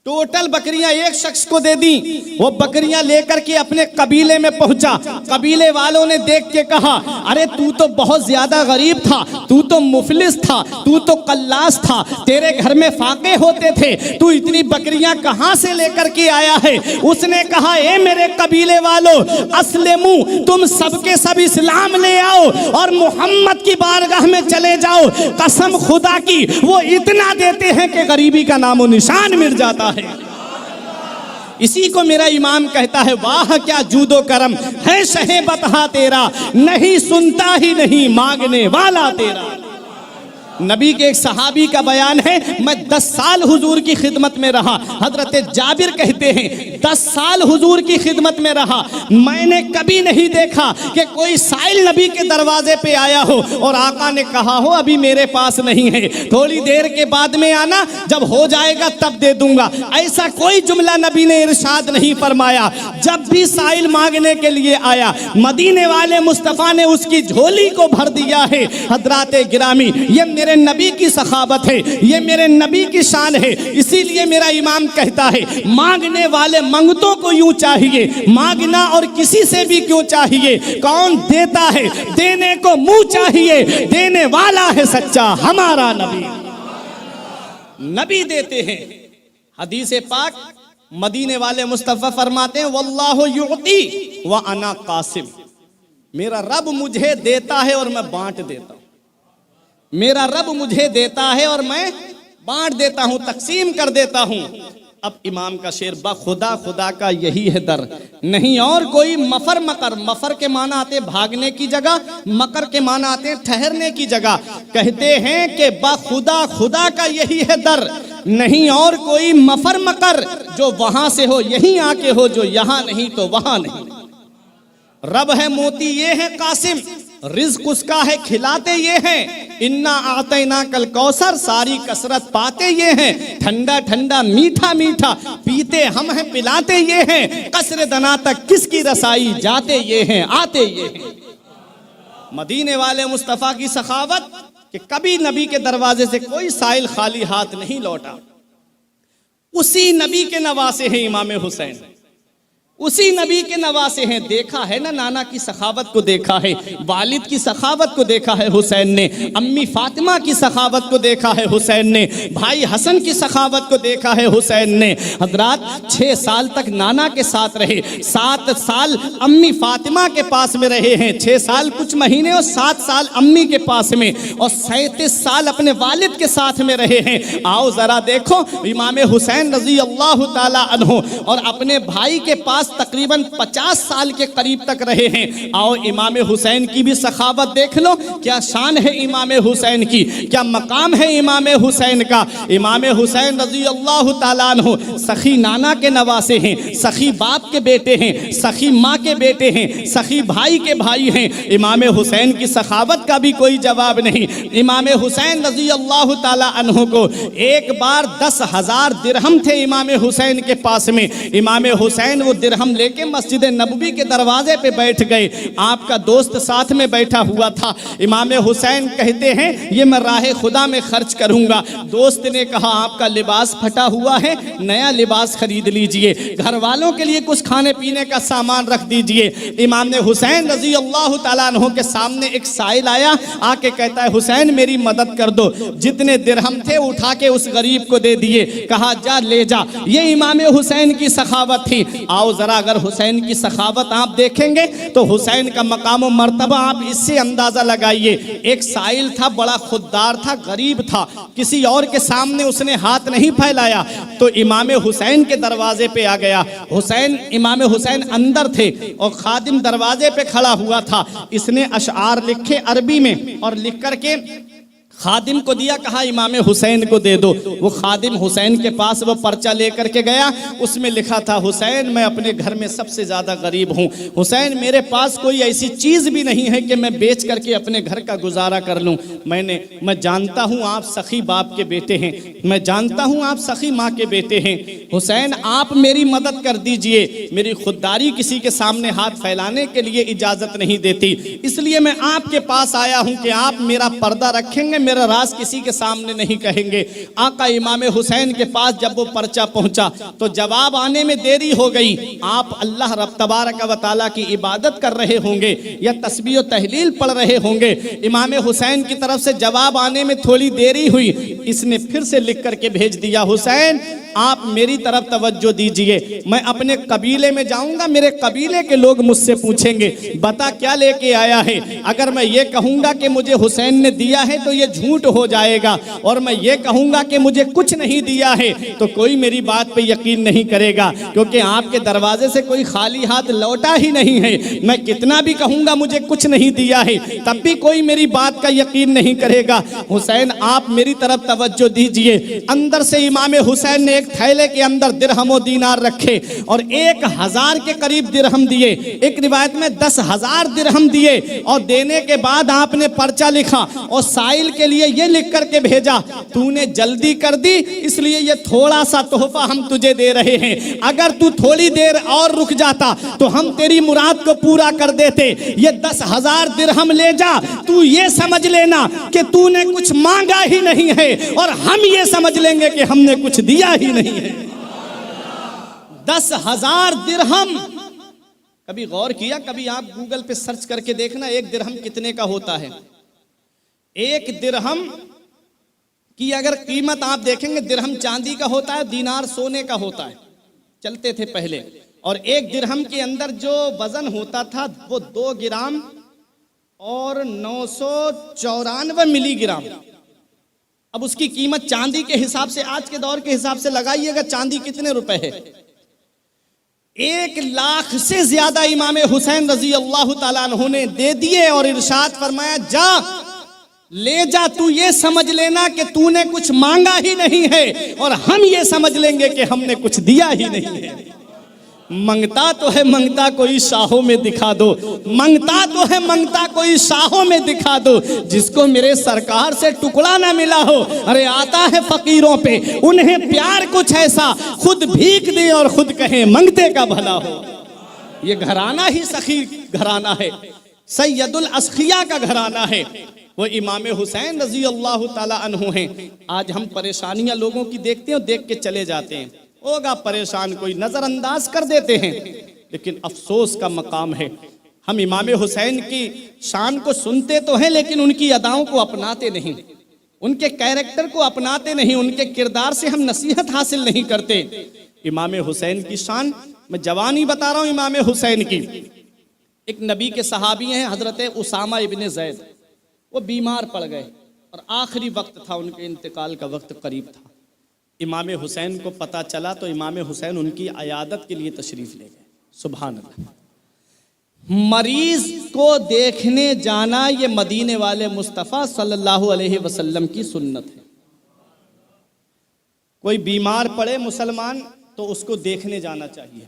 A: टोटल बकरियां एक शख्स को दे दी। वो बकरियां लेकर के अपने कबीले में पहुंचा। कबीले वालों ने देख के कहा, अरे तू तो बहुत ज्यादा गरीब था, तू तो मुफलिस था, तू तो कल्लास था, तेरे घर में फाके होते थे, तू इतनी बकरियां कहां से लेकर के आया है? उसने कहा, ए मेरे कबीले वालों, अस्लिमू, तुम सबके सब इस्लाम ले आओ और मोहम्मद की बारगाह में चले जाओ। कसम खुदा की वो इतना देते हैं कि गरीबी का नामो निशान मिट जाता है। इसी को मेरा इमाम कहता है, वाह क्या जूदो करम है शहे बता तेरा, नहीं सुनता ही नहीं मांगने वाला तेरा। नबी के एक सहाबी का बयान है, मैं 10 साल हुजूर की खिदमत में रहा। हजरत जाबिर कहते हैं 10 साल हुजूर की खिदमत में रहा, मैंने कभी नहीं देखा कि कोई साइल नबी के दरवाजे पे आया हो और आका ने कहा हो अभी मेरे पास नहीं है, थोड़ी देर के बाद में आना, जब हो जाएगा तब दे दूंगा। ऐसा कोई जुमला नबी ने इरशाद नहीं फरमाया। जब भी साइल मांगने के लिए आया, मदीने वाले मुस्तफ़ा ने उसकी झोली को भर दिया है। हजरात गिरामी, ये मेरे नबी की सखावत है, ये मेरे नबी की शान है। इसीलिए मेरा इमाम कहता है, मांगने वाले मंगतों को यूं चाहिए, मांगना और किसी से भी क्यों चाहिए, कौन देता है देने को मुंह चाहिए, देने वाला है सच्चा हमारा नबी। नबी देते हैं। हदीस पाक मदीने वाले मुस्तफा फरमाते हैं, वल्लाहु युती व अना कासिम, मेरा रब मुझे देता है और मैं बांट देता हूं। मेरा रब मुझे देता है और मैं बांट देता हूं, तकसीम कर देता हूं। अब इमाम का शेर, खुदा खुदा का यही है दर, नहीं और कोई मफर मकर। मफर के माना आते भागने की जगह, मकर के माना आते ठहरने की जगह। कहते हैं कि खुदा खुदा का यही है दर, नहीं और कोई मफर मकर, जो वहां से हो यहीं आके हो, जो यहां नहीं तो वहां नहीं। रब है मोती ये है कासिम, रिज्क उसका है खिलाते ये हैं। इन्ना आतैना कल कौसर, सारी कसरत पाते ये हैं। ठंडा ठंडा मीठा मीठा पीते हम हैं, पिलाते ये हैं। कसर दना तक किसकी रसाई, जाते ये हैं आते ये हैं। मदीने वाले मुस्तफ़ा की सखावत कि कभी नबी के दरवाजे से कोई साइल खाली हाथ नहीं लौटा। उसी नबी के नवासे हैं इमाम हुसैन, उसी नबी के नवासे हैं। देखा है ना नाना की सखावत को, देखा है वालिद की सखावत को, देखा है हुसैन ने अम्मी फातिमा की सखावत को, देखा है हुसैन ने भाई हसन की सखावत को, देखा है हुसैन ने। हजरात 6 साल तक नाना के साथ रहे, 7 साल अम्मी फातिमा के पास में रहे हैं, 6 साल कुछ महीने और 7 साल अम्मी के पास में, और 37 साल अपने वालिद के साथ में रहे हैं। आओ जरा देखो इमाम हुसैन रजी अल्लाह ताला अन्हु और अपने भाई के पास तकरीबन 50 साल के करीब तक रहे हैं। आओ इमाम हुसैन की भी सखावत देख लो, क्या शान है इमाम हुसैन की, क्या मकाम है इमाम हुसैन का। इमाम हुसैन रजी अल्लाह ताला अन्हु सखी नाना के नवासे हैं, सखी बाप के बेटे हैं, सखी माँ के बेटे हैं, सखी भाई के भाई हैं। इमाम हुसैन की सखावत का भी कोई जवाब नहीं। इमाम हुसैन रजी अल्लाह ताला अन्हु को एक बार 10,000 दिरहम थे इमाम हुसैन के पास में। इमाम हुसैन वो हम लेके मस्जिद नबवी के दरवाजे पे बैठ गए। आपका दोस्त साथ में बैठा हुआ था। इमाम हुसैन कहते हैं ये मैं राहे खुदा में खर्च करूंगा। दोस्त ने कहा आपका लिबास फटा हुआ है, नया लिबास खरीद लीजिए, घर वालों के लिए कुछ खाने पीने का सामान रख दीजिए। इमाम हुसैन रजी अल्लाह ताला अन्हु के सामने एक साइल आया, आके कहता है हुसैन मेरी मदद कर दो। जितने दिरहम थे उठा के उस गरीब को दे दिए, कहा जा ले जा। ये इमाम हुसैन की सखावत थी। आओ जरा अगर हुसैन की सखावत आप देखेंगे तो हुसैन का मकाम और मर्तबा आप इससे अंदाजा लगाइए। एक साइल था, बड़ा खुददार था, गरीब था, किसी और के सामने उसने हाथ नहीं फैलाया, तो इमाम हुसैन के दरवाजे पे आ गया। हुसैन इमाम हुसैन अंदर थे और खादिम दरवाजे पे खड़ा हुआ था। इसने अशआर लिखे अरबी में और लिख करके खादिम को दिया, कहा इमाम हुसैन को दे दो। वो खादिम हुसैन के पास वो पर्चा लेकर के गया, उसमें लिखा था हुसैन मैं अपने घर में सबसे ज़्यादा गरीब हूँ, हुसैन मेरे पास कोई ऐसी चीज़ भी नहीं है कि मैं बेच करके अपने घर का गुजारा कर लूँ। मैं जानता हूँ आप सखी बाप के बेटे हैं, मैं जानता हूँ आप सखी माँ के बेटे हैं, हुसैन आप मेरी मदद कर दीजिए। मेरी खुददारी किसी के सामने हाथ फैलाने के लिए इजाज़त नहीं देती, इसलिए मैं आपके पास आया हूँ कि आप मेरा पर्दा रखेंगे, मेरा राज किसी के सामने नहीं कहेंगे। आका इमाम हुसैन के पास जब वो पर्चा पहुंचा तो जवाब आने में देरी हो गई। आप अल्लाह रब तबारक व तआला की इबादत कर रहे होंगे या तस्बीह और तहलील पढ़ रहे होंगे। इमाम हुसैन की तरफ से जवाब आने में थोड़ी देरी हुई। इसने फिर से लिख करके भेज दिया, हुसैन आप मेरी तरफ तवज्जो दीजिए, मैं अपने कबीले में जाऊंगा, मेरे कबीले के लोग मुझसे पूछेंगे बता क्या लेके आया है। अगर मैं ये कहूंगा कि मुझे हुसैन ने दिया है तो ये झूठ हो जाएगा, और मैं ये कहूंगा कि मुझे कुछ नहीं दिया है तो कोई मेरी बात पे यकीन नहीं करेगा, क्योंकि आपके दरवाजे से कोई खाली हाथ लौटा ही नहीं है। मैं कितना भी कहूंगा मुझे कुछ नहीं दिया है तब भी कोई मेरी बात का यकीन नहीं करेगा। हुसैन आप मेरी तरफ तवज्जो दीजिए। अंदर से इमाम हुसैन ने एक थैले के अंदर दिरहम और दीनार रखे और 1000 के करीब दिरहम दिए, एक रिवायत में 10,000 दिरहम दिए। और देने के बाद आपने पर्चा लिखा और साइल के लिए ये लिख करके भेजा, तूने जल्दी कर दी इसलिए ये थोड़ा सा तोहफा हम तुझे दे रहे हैं, अगर तू थोड़ी देर और रुक जाता तो हम तेरी मुराद को पूरा कर देते। ये 10,000 दिरहम ले जा, तू ये समझ लेना कि तूने कुछ मांगा ही नहीं है और हम ये समझ लेंगे कि हमने कुछ दिया ही नहीं है। 10,000 दिरहम। कभी गौर किया, कभी आप गूगल पे सर्च करके देखना एक दिरहम कितने का होता है। एक दिरहम की अगर कीमत आप देखेंगे, दिरहम चांदी का होता है, दीनार सोने का होता है, चलते थे पहले। और एक दिरहम के अंदर जो वजन होता था वो 2 ग्राम और 994 मिलीग्राम। अब उसकी कीमत चांदी के हिसाब से, आज के दौर के हिसाब से लगाइएगा, चांदी कितने रुपए है? 1 लाख से ज्यादा इमाम हुसैन रजी अल्लाह ताला अन्हु ने दे दिए और इरशाद फरमाया, जा ले जा, तू ये समझ लेना कि तूने कुछ मांगा ही नहीं है और हम ये समझ लेंगे कि हमने कुछ दिया ही नहीं है। मंगता तो है मंगता कोई शाहों में दिखा दो, मंगता तो है मंगता कोई शाहों में दिखा दो, जिसको मेरे सरकार से टुकड़ा ना मिला हो। अरे आता है फकीरों पे, उन्हें प्यार कुछ ऐसा, खुद भीख दे और खुद कहे मंगते का भला हो। ये घराना ही सखी घराना है, सैयदुल अस्खिया का घराना है, वो इमाम हुसैन रजी अल्लाह ताला अन्हु हैं। आज हम परेशानियां लोगों की देखते हैं और देख के चले जाते हैं, होगा परेशान, कोई नजरअंदाज कर देते हैं, लेकिन अफसोस का मकाम है हम इमाम हुसैन की शान को सुनते तो हैं लेकिन उनकी अदाओं को अपनाते नहीं, उनके कैरेक्टर को अपनाते नहीं, उनके किरदार से हम नसीहत हासिल नहीं करते। इमाम हुसैन की शान, मैं जवानी बता रहा हूँ इमाम हुसैन की। एक नबी के सहाबी हैं हजरत उसामा इब्ने ज़ैद, वो बीमार पड़ गए और आखिरी वक्त था, उनके इंतकाल का वक्त करीब था। इमाम हुसैन को पता चला तो इमाम हुसैन उनकी अयादत के लिए तशरीफ ले गए। सुभान अल्लाह। मरीज को देखने जाना ये मदीने वाले मुस्तफ़ा सल्लल्लाहु अलैहि वसल्लम की सुन्नत है। कोई बीमार पड़े मुसलमान तो उसको देखने जाना चाहिए।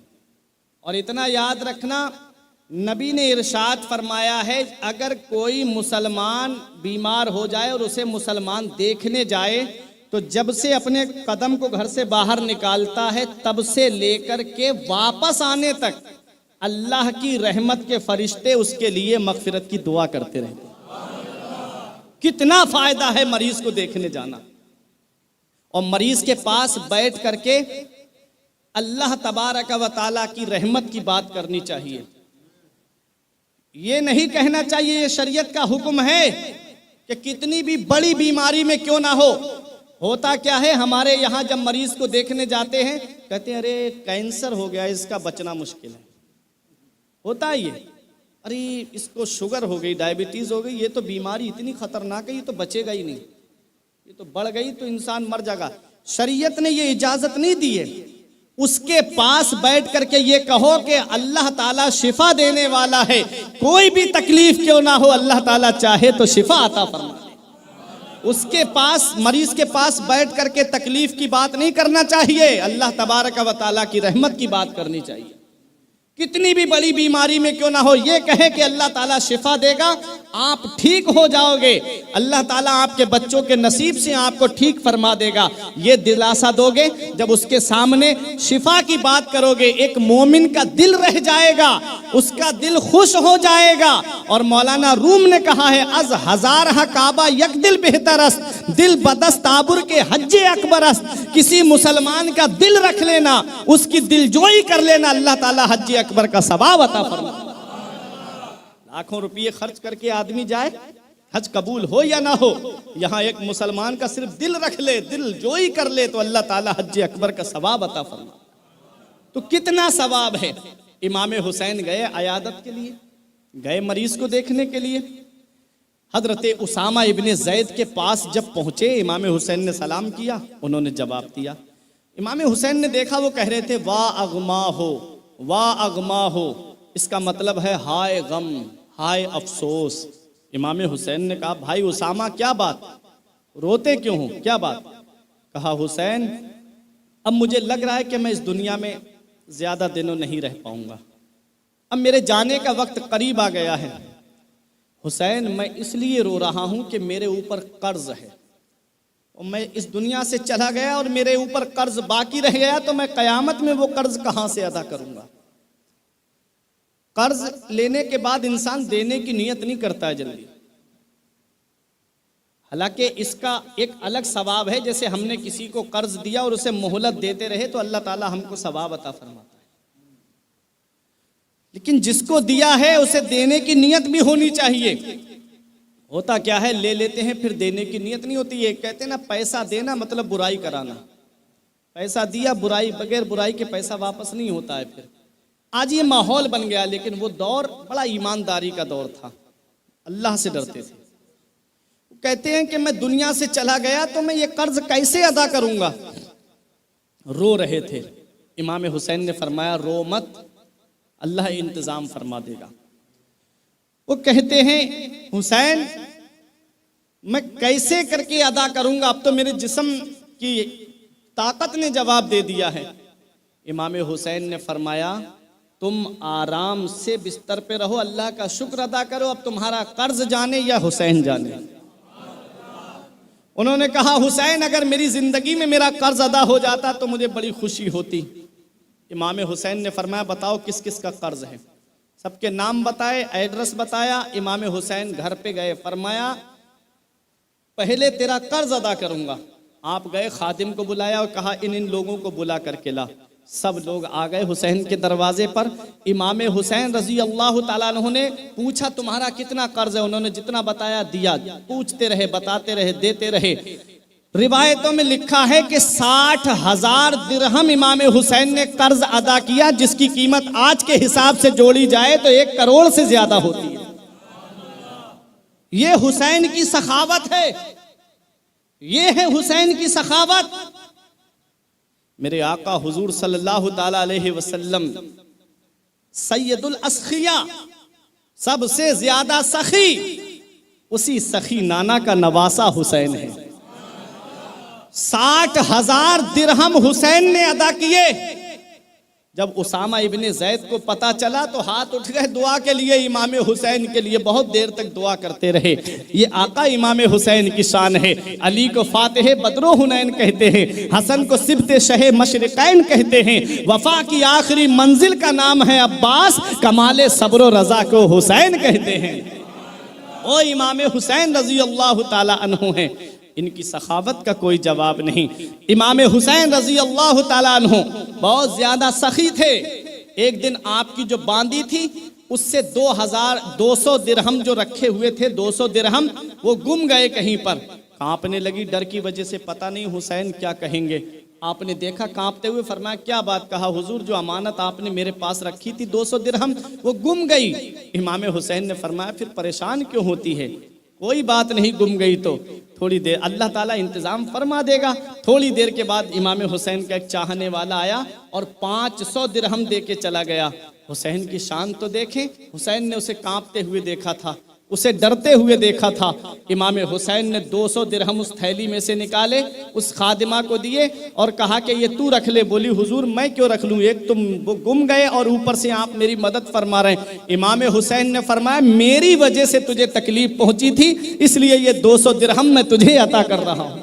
A: और इतना याद रखना, नबी ने इरशाद फरमाया है, अगर कोई मुसलमान बीमार हो जाए और उसे मुसलमान देखने जाए तो जब से अपने कदम को घर से बाहर निकालता है तब से लेकर के वापस आने तक अल्लाह की रहमत के फरिश्ते उसके लिए मगफिरत की दुआ करते रहते। कितना फायदा है मरीज को देखने जाना और मरीज के पास बैठ करके अल्लाह तबारक व तआला की रहमत की बात करनी चाहिए। ये नहीं कहना चाहिए ये शरीयत का हुक्म है कि कितनी भी बड़ी बीमारी में क्यों ना हो। होता क्या है, हमारे यहाँ जब मरीज को देखने जाते हैं कहते हैं अरे कैंसर हो गया, इसका बचना मुश्किल है। होता है ये, अरे इसको शुगर हो गई, डायबिटीज हो गई, ये तो बीमारी इतनी खतरनाक है, ये तो बचेगा ही नहीं, ये तो बढ़ गई तो इंसान मर जाएगा। शरीयत ने ये इजाजत नहीं दी है। उसके पास बैठ करके ये कहो कि अल्लाह ताला शिफा देने वाला है, कोई भी तकलीफ क्यों ना हो अल्लाह ताला चाहे तो शिफा अता फरमा। उसके पास, मरीज के पास बैठ करके तकलीफ की बात नहीं करना चाहिए, अल्लाह तबारक व तआला की रहमत की बात करनी चाहिए। कितनी भी बड़ी बीमारी में क्यों ना हो, ये कहे कि अल्लाह ताला शिफा देगा, आप ठीक हो जाओगे, अल्लाह ताला आपके बच्चों के नसीब से आपको ठीक फरमा देगा, ये दिलासा दोगे। जब उसके सामने शिफा की बात करोगे, एक मोमिन का दिल रह जाएगा, उसका दिल खुश हो जाएगा। और मौलाना रूम ने कहा है, अज हजार हा काबा यक दिल बेहतरस्त, दिल बदस्त आबुर के हज्जे अकबरस्त। किसी मुसलमान का दिल रख लेना, उसकी दिलजोई कर लेना, अल्लाह ताला हज्जे अकबर का सवाब अता फरमा। लाखों रुपये खर्च करके आदमी जाए, हज कबूल हो या ना हो, यहाँ एक मुसलमान का सिर्फ दिल रख ले, दिल जोई कर ले तो अल्लाह ताला हज्जे अकबर का सवाब अता फरमा। तो कितना सवाब है। इमाम हुसैन गए अयादत के लिए, गए मरीज को देखने के लिए। हजरत उसामा इब्ने ज़ैद के पास जब पहुंचे, इमाम हुसैन ने सलाम किया, उन्होंने जवाब दिया। इमाम हुसैन ने देखा वो कह रहे थे वाह अगमा हो, वाह अगमा हो, इसका मतलब है हाय गम, हाय अफसोस। इमाम हुसैन ने कहा भाई उसामा क्या बात, रोते क्यों हो, क्या बात? कहा हुसैन, अब मुझे लग रहा है कि मैं इस दुनिया में ज्यादा दिनों नहीं रह पाऊंगा, अब मेरे जाने का वक्त करीब आ गया है। हुसैन, मैं इसलिए रो रहा हूं कि मेरे ऊपर कर्ज है और मैं इस दुनिया से चला गया और मेरे ऊपर कर्ज बाकी रह गया, तो मैं कयामत में वो कर्ज कहां से अदा करूंगा। कर्ज लेने के बाद इंसान देने की नीयत नहीं करता है जल्दी, हालांकि इसका एक अलग सवाब है। जैसे हमने किसी को कर्ज दिया और उसे मोहलत देते रहे तो अल्लाह ताला हमको सवाब अता फरमाता है, लेकिन जिसको दिया है उसे देने की नीयत भी होनी चाहिए। होता क्या है, ले लेते हैं फिर देने की नीयत नहीं होती है। कहते हैं ना, पैसा देना मतलब बुराई कराना। पैसा दिया, बुराई, बगैर बुराई के पैसा वापस नहीं होता है। फिर आज ये माहौल बन गया, लेकिन वो दौर बड़ा ईमानदारी का दौर था, अल्लाह से डरते थे। कहते हैं कि मैं दुनिया से चला गया तो मैं ये कर्ज कैसे अदा करूंगा। रो रहे थे। इमाम हुसैन ने फरमाया, रो मत, अल्लाह इंतजाम फरमा देगा। वो कहते हैं, हुसैन मैं कैसे करके अदा करूंगा, अब तो मेरे जिस्म की ताकत ने जवाब दे दिया है। इमाम हुसैन ने फरमाया, तुम आराम से बिस्तर पे रहो, अल्लाह का शुक्र अदा करो, अब तुम्हारा कर्ज जाने या हुसैन जाने। उन्होंने कहा, हुसैन अगर मेरी जिंदगी में मेरा कर्ज अदा हो जाता तो मुझे बड़ी खुशी होती। इमाम हुसैन ने फरमाया, बताओ किस किस का कर्ज है। सबके नाम बताए, एड्रेस बताया। इमाम हुसैन घर पे गए, फरमाया पहले तेरा कर्ज अदा करूंगा। आप गए, खादिम को बुलाया और कहा इन इन लोगों को बुला करके ला। सब लोग आ गए हुसैन के दरवाजे पर। इमाम हुसैन रजी अल्लाह ताला अन्हु ने पूछा, तुम्हारा कितना कर्ज है? उन्होंने जितना बताया दिया। पूछते रहे, बताते रहे, देते रहे। रिवायतों में लिखा है कि 60,000 दिरहम इमाम हुसैन ने कर्ज अदा किया, जिसकी कीमत आज के हिसाब से जोड़ी जाए तो 1 करोड़ से ज्यादा होती है। ये हुसैन की सखावत है, ये है हुसैन की सखावत। मेरे आका हुजूर सल्लल्लाहु ताला अलैहि वसल्लम सैयदुल अस्खिया, सबसे ज्यादा सखी, उसी सखी नाना का नवासा हुसैन है। 60,000 दिरहम हुसैन ने अदा किए। जब उसामा इब्ने जैद को पता चला तो हाथ उठ गए दुआ के लिए, इमाम हुसैन के लिए बहुत देर तक दुआ करते रहे। ये आका इमाम हुसैन की शान है। अली को फातिह बदरो हुनैन कहते हैं, हसन को सिबते शहे मशरिकैन कहते हैं, वफा की आखिरी मंजिल का नाम है अब्बास, कमाले सब्र रजा को हुसैन कहते हैं। ओ इमाम हुसैन रजी अल्लाह ताला अन्हु हैं, इनकी सखावत का कोई जवाब नहीं। इमाम हुसैन रजी अल्लाह ताला अन्हु बहुत ज्यादा सखी थे। एक दिन आपकी जो बांदी थी उससे 2,200 दिरहम जो रखे हुए थे, 200 दिरहम वो गुम गए कहीं पर। कांपने लगी डर की वजह से, पता नहीं हुसैन क्या कहेंगे। आपने देखा कांपते हुए, फरमाया क्या बात? कहा हुजूर जो अमानत आपने मेरे पास रखी थी 200 दिरहम वो गुम गई। इमाम हुसैन ने फरमाया फिर परेशान क्यों होती है, कोई बात नहीं, गुम गई तो थोड़ी देर अल्लाह ताला इंतजाम फरमा देगा। थोड़ी देर के बाद इमाम हुसैन का एक चाहने वाला आया और 500 दिरहम दे के चला गया। हुसैन की शान तो देखें, हुसैन ने उसे कांपते हुए देखा था, उसे डरते हुए देखा था। इमाम हुसैन ने 200 दिरहम उस थैली में से निकाले, उस खादिमा को दिए और कहा कि ये तू रख ले। बोली हुजूर मैं क्यों रख लूं, एक तुम वो गुम गए और ऊपर से आप मेरी मदद फरमा रहे हैं। इमाम हुसैन ने फरमाया मेरी वजह से तुझे तकलीफ पहुंची थी, इसलिए ये 200 दिरहम मैं तुझे अता कर रहा हूं।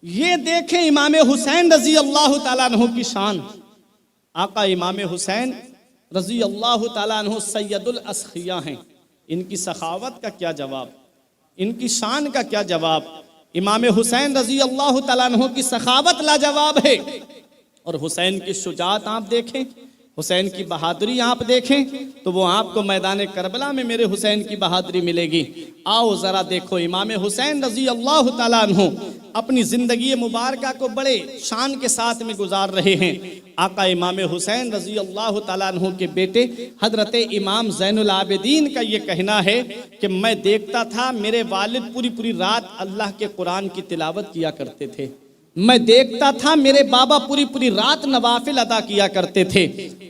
A: ये देखें इमाम हुसैन रजी अल्लाह ताला अन्हु की शान। आका इमाम हुसैन रजी अल्लाह ताला अन्हु सैयदुल अस्खिया हैं। इनकी सखावत का क्या जवाब, इनकी शान का क्या जवाब। इमाम हुसैन रजी अल्लाह ताला अन्हु की सखावत लाजवाब है। और हुसैन की शुजात आप देखें, हुसैन की बहादुरी आप देखें तो वो आपको मैदान करबला में मेरे हुसैन की बहादुरी मिलेगी। आओ जरा देखो, इमाम हुसैन रजी अल्लाह ताला अन्हु अपनी जिंदगी मुबारका को बड़े शान के साथ में गुजार रहे हैं। आका इमाम हुसैन रजी अल्लाह ताला अन्हु के बेटे हजरत इमाम ज़ैनुल आबिदीन का ये कहना है कि मैं देखता था मेरे वालिद पूरी पूरी रात अल्लाह के कुरान की तिलावत किया करते थे। मैं देखता था मेरे बाबा पूरी पूरी रात नवाफिल अदा किया करते थे।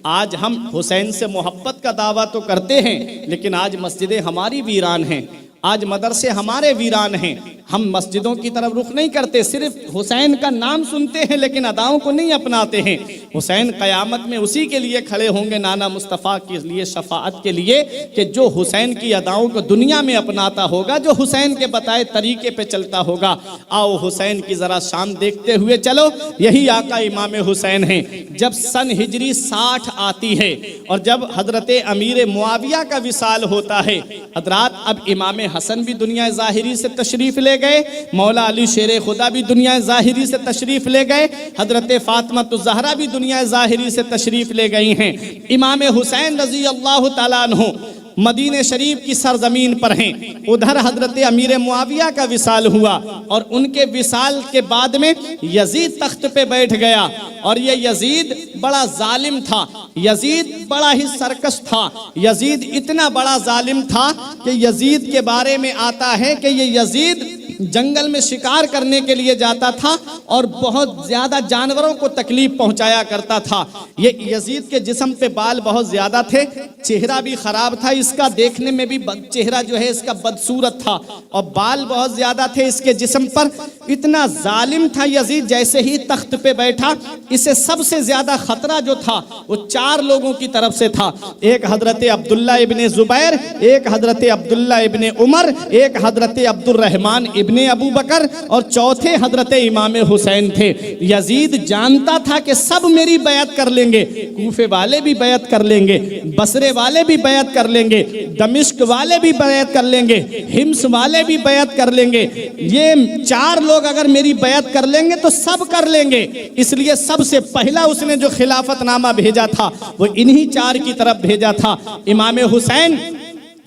A: आज हम हुसैन से मोहब्बत का दावा तो करते हैं, लेकिन आज मस्जिदें हमारी वीरान हैं, आज मदरसे हमारे वीरान हैं, हम मस्जिदों की तरफ रुख नहीं करते, सिर्फ हुसैन का नाम सुनते हैं लेकिन अदाओं को नहीं अपनाते हैं। हुसैन क़यामत में उसी के लिए खड़े होंगे, नाना मुस्तफ़ा के लिए शफाअत के लिए, कि जो हुसैन की अदाओं को दुनिया में अपनाता होगा, जो हुसैन के बताए तरीके पे चलता होगा। आओ हुसैन की ज़रा शान देखते हुए चलो। यही आका इमाम हुसैन हैं। जब सन हिजरी 60 आती है और जब हजरत अमीर मुआविया का विसाल होता है, हजरात अब इमाम हसन भी दुनिया ज़ाहिरी से तशरीफ़ ले गए, मौला अली शेर खुदा भी दुनिया ज़ाहिरी से तशरीफ़ ले गए, हजरत फातिमा ज़हरा भी दुनिया ज़ाहिरी से तशरीफ़ ले गई हैं। इमाम हुसैन रज़ी अल्लाह ताला अन्हु मदीने शरीफ की सरजमीन पर हैं। उधर हजरत अमीर मुआविया का विसाल हुआ और उनके विसाल के बाद में यजीद तख्त पे बैठ गया। और ये यजीद बड़ा जालिम था, यजीद बड़ा ही सरकश था, यजीद इतना बड़ा जालिम था कि यजीद के बारे में आता है कि ये यजीद जंगल में शिकार करने के लिए जाता था और बहुत ज्यादा जानवरों को तकलीफ पहुंचाया करता था। ये यजीद के जिस्म पे बाल बहुत ज्यादा थे, चेहरा भी खराब था, इसका देखने में भी चेहरा जो है इसका बदसूरत था और बाल बहुत ज्यादा थे इसके जिस्म पर। इतना जालिम था यजीद, जैसे ही तख्त पे बैठा इसे सबसे ज्यादा खतरा जो था वो 4 लोगों की तरफ से था। एक हजरत अब्दुल्ला इब्ने जुबैर, एक हजरत अब्दुल्ला इब्ने उमर, एक हजरत अब्दुर्रहमान इब्ने अबू बकर और चौथे हजरत इमाम हुसैन थे। यजीद जानता था कि सब मेरी बैत कर लेंगे, कूफे वाले भी बैत कर लेंगे, बसरे वाले भी बैत कर लेंगे, दमिश्क वाले भी बैत कर लेंगे, हिम्स वाले भी बैत कर लेंगे। ये 4 लोग अगर मेरी बैत कर लेंगे तो सब कर लेंगे। इसलिए सबसे पहला उसने जो खिलाफतनामा भेजा था वो इन्हीं 4 की तरफ भेजा था। इमाम हुसैन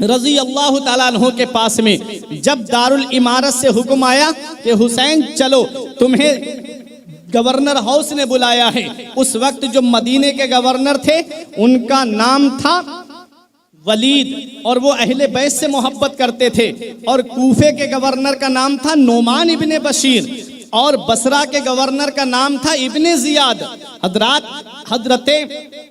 A: रजी अल्लाह ताला अन्हु के पास में जब दारुल इमारत से हुक्म आया कि हुसैन चलो, तुम्हें गवर्नर हाउस ने बुलाया है। उस वक्त जो मदीने के गवर्नर थे उनका नाम था वलीद और वो अहले बैत से मोहब्बत करते थे। और कूफे के गवर्नर का नाम था नोमान इब्ने बशीर और बसरा के गवर्नर का नाम था इब्ने जियाद। हजरत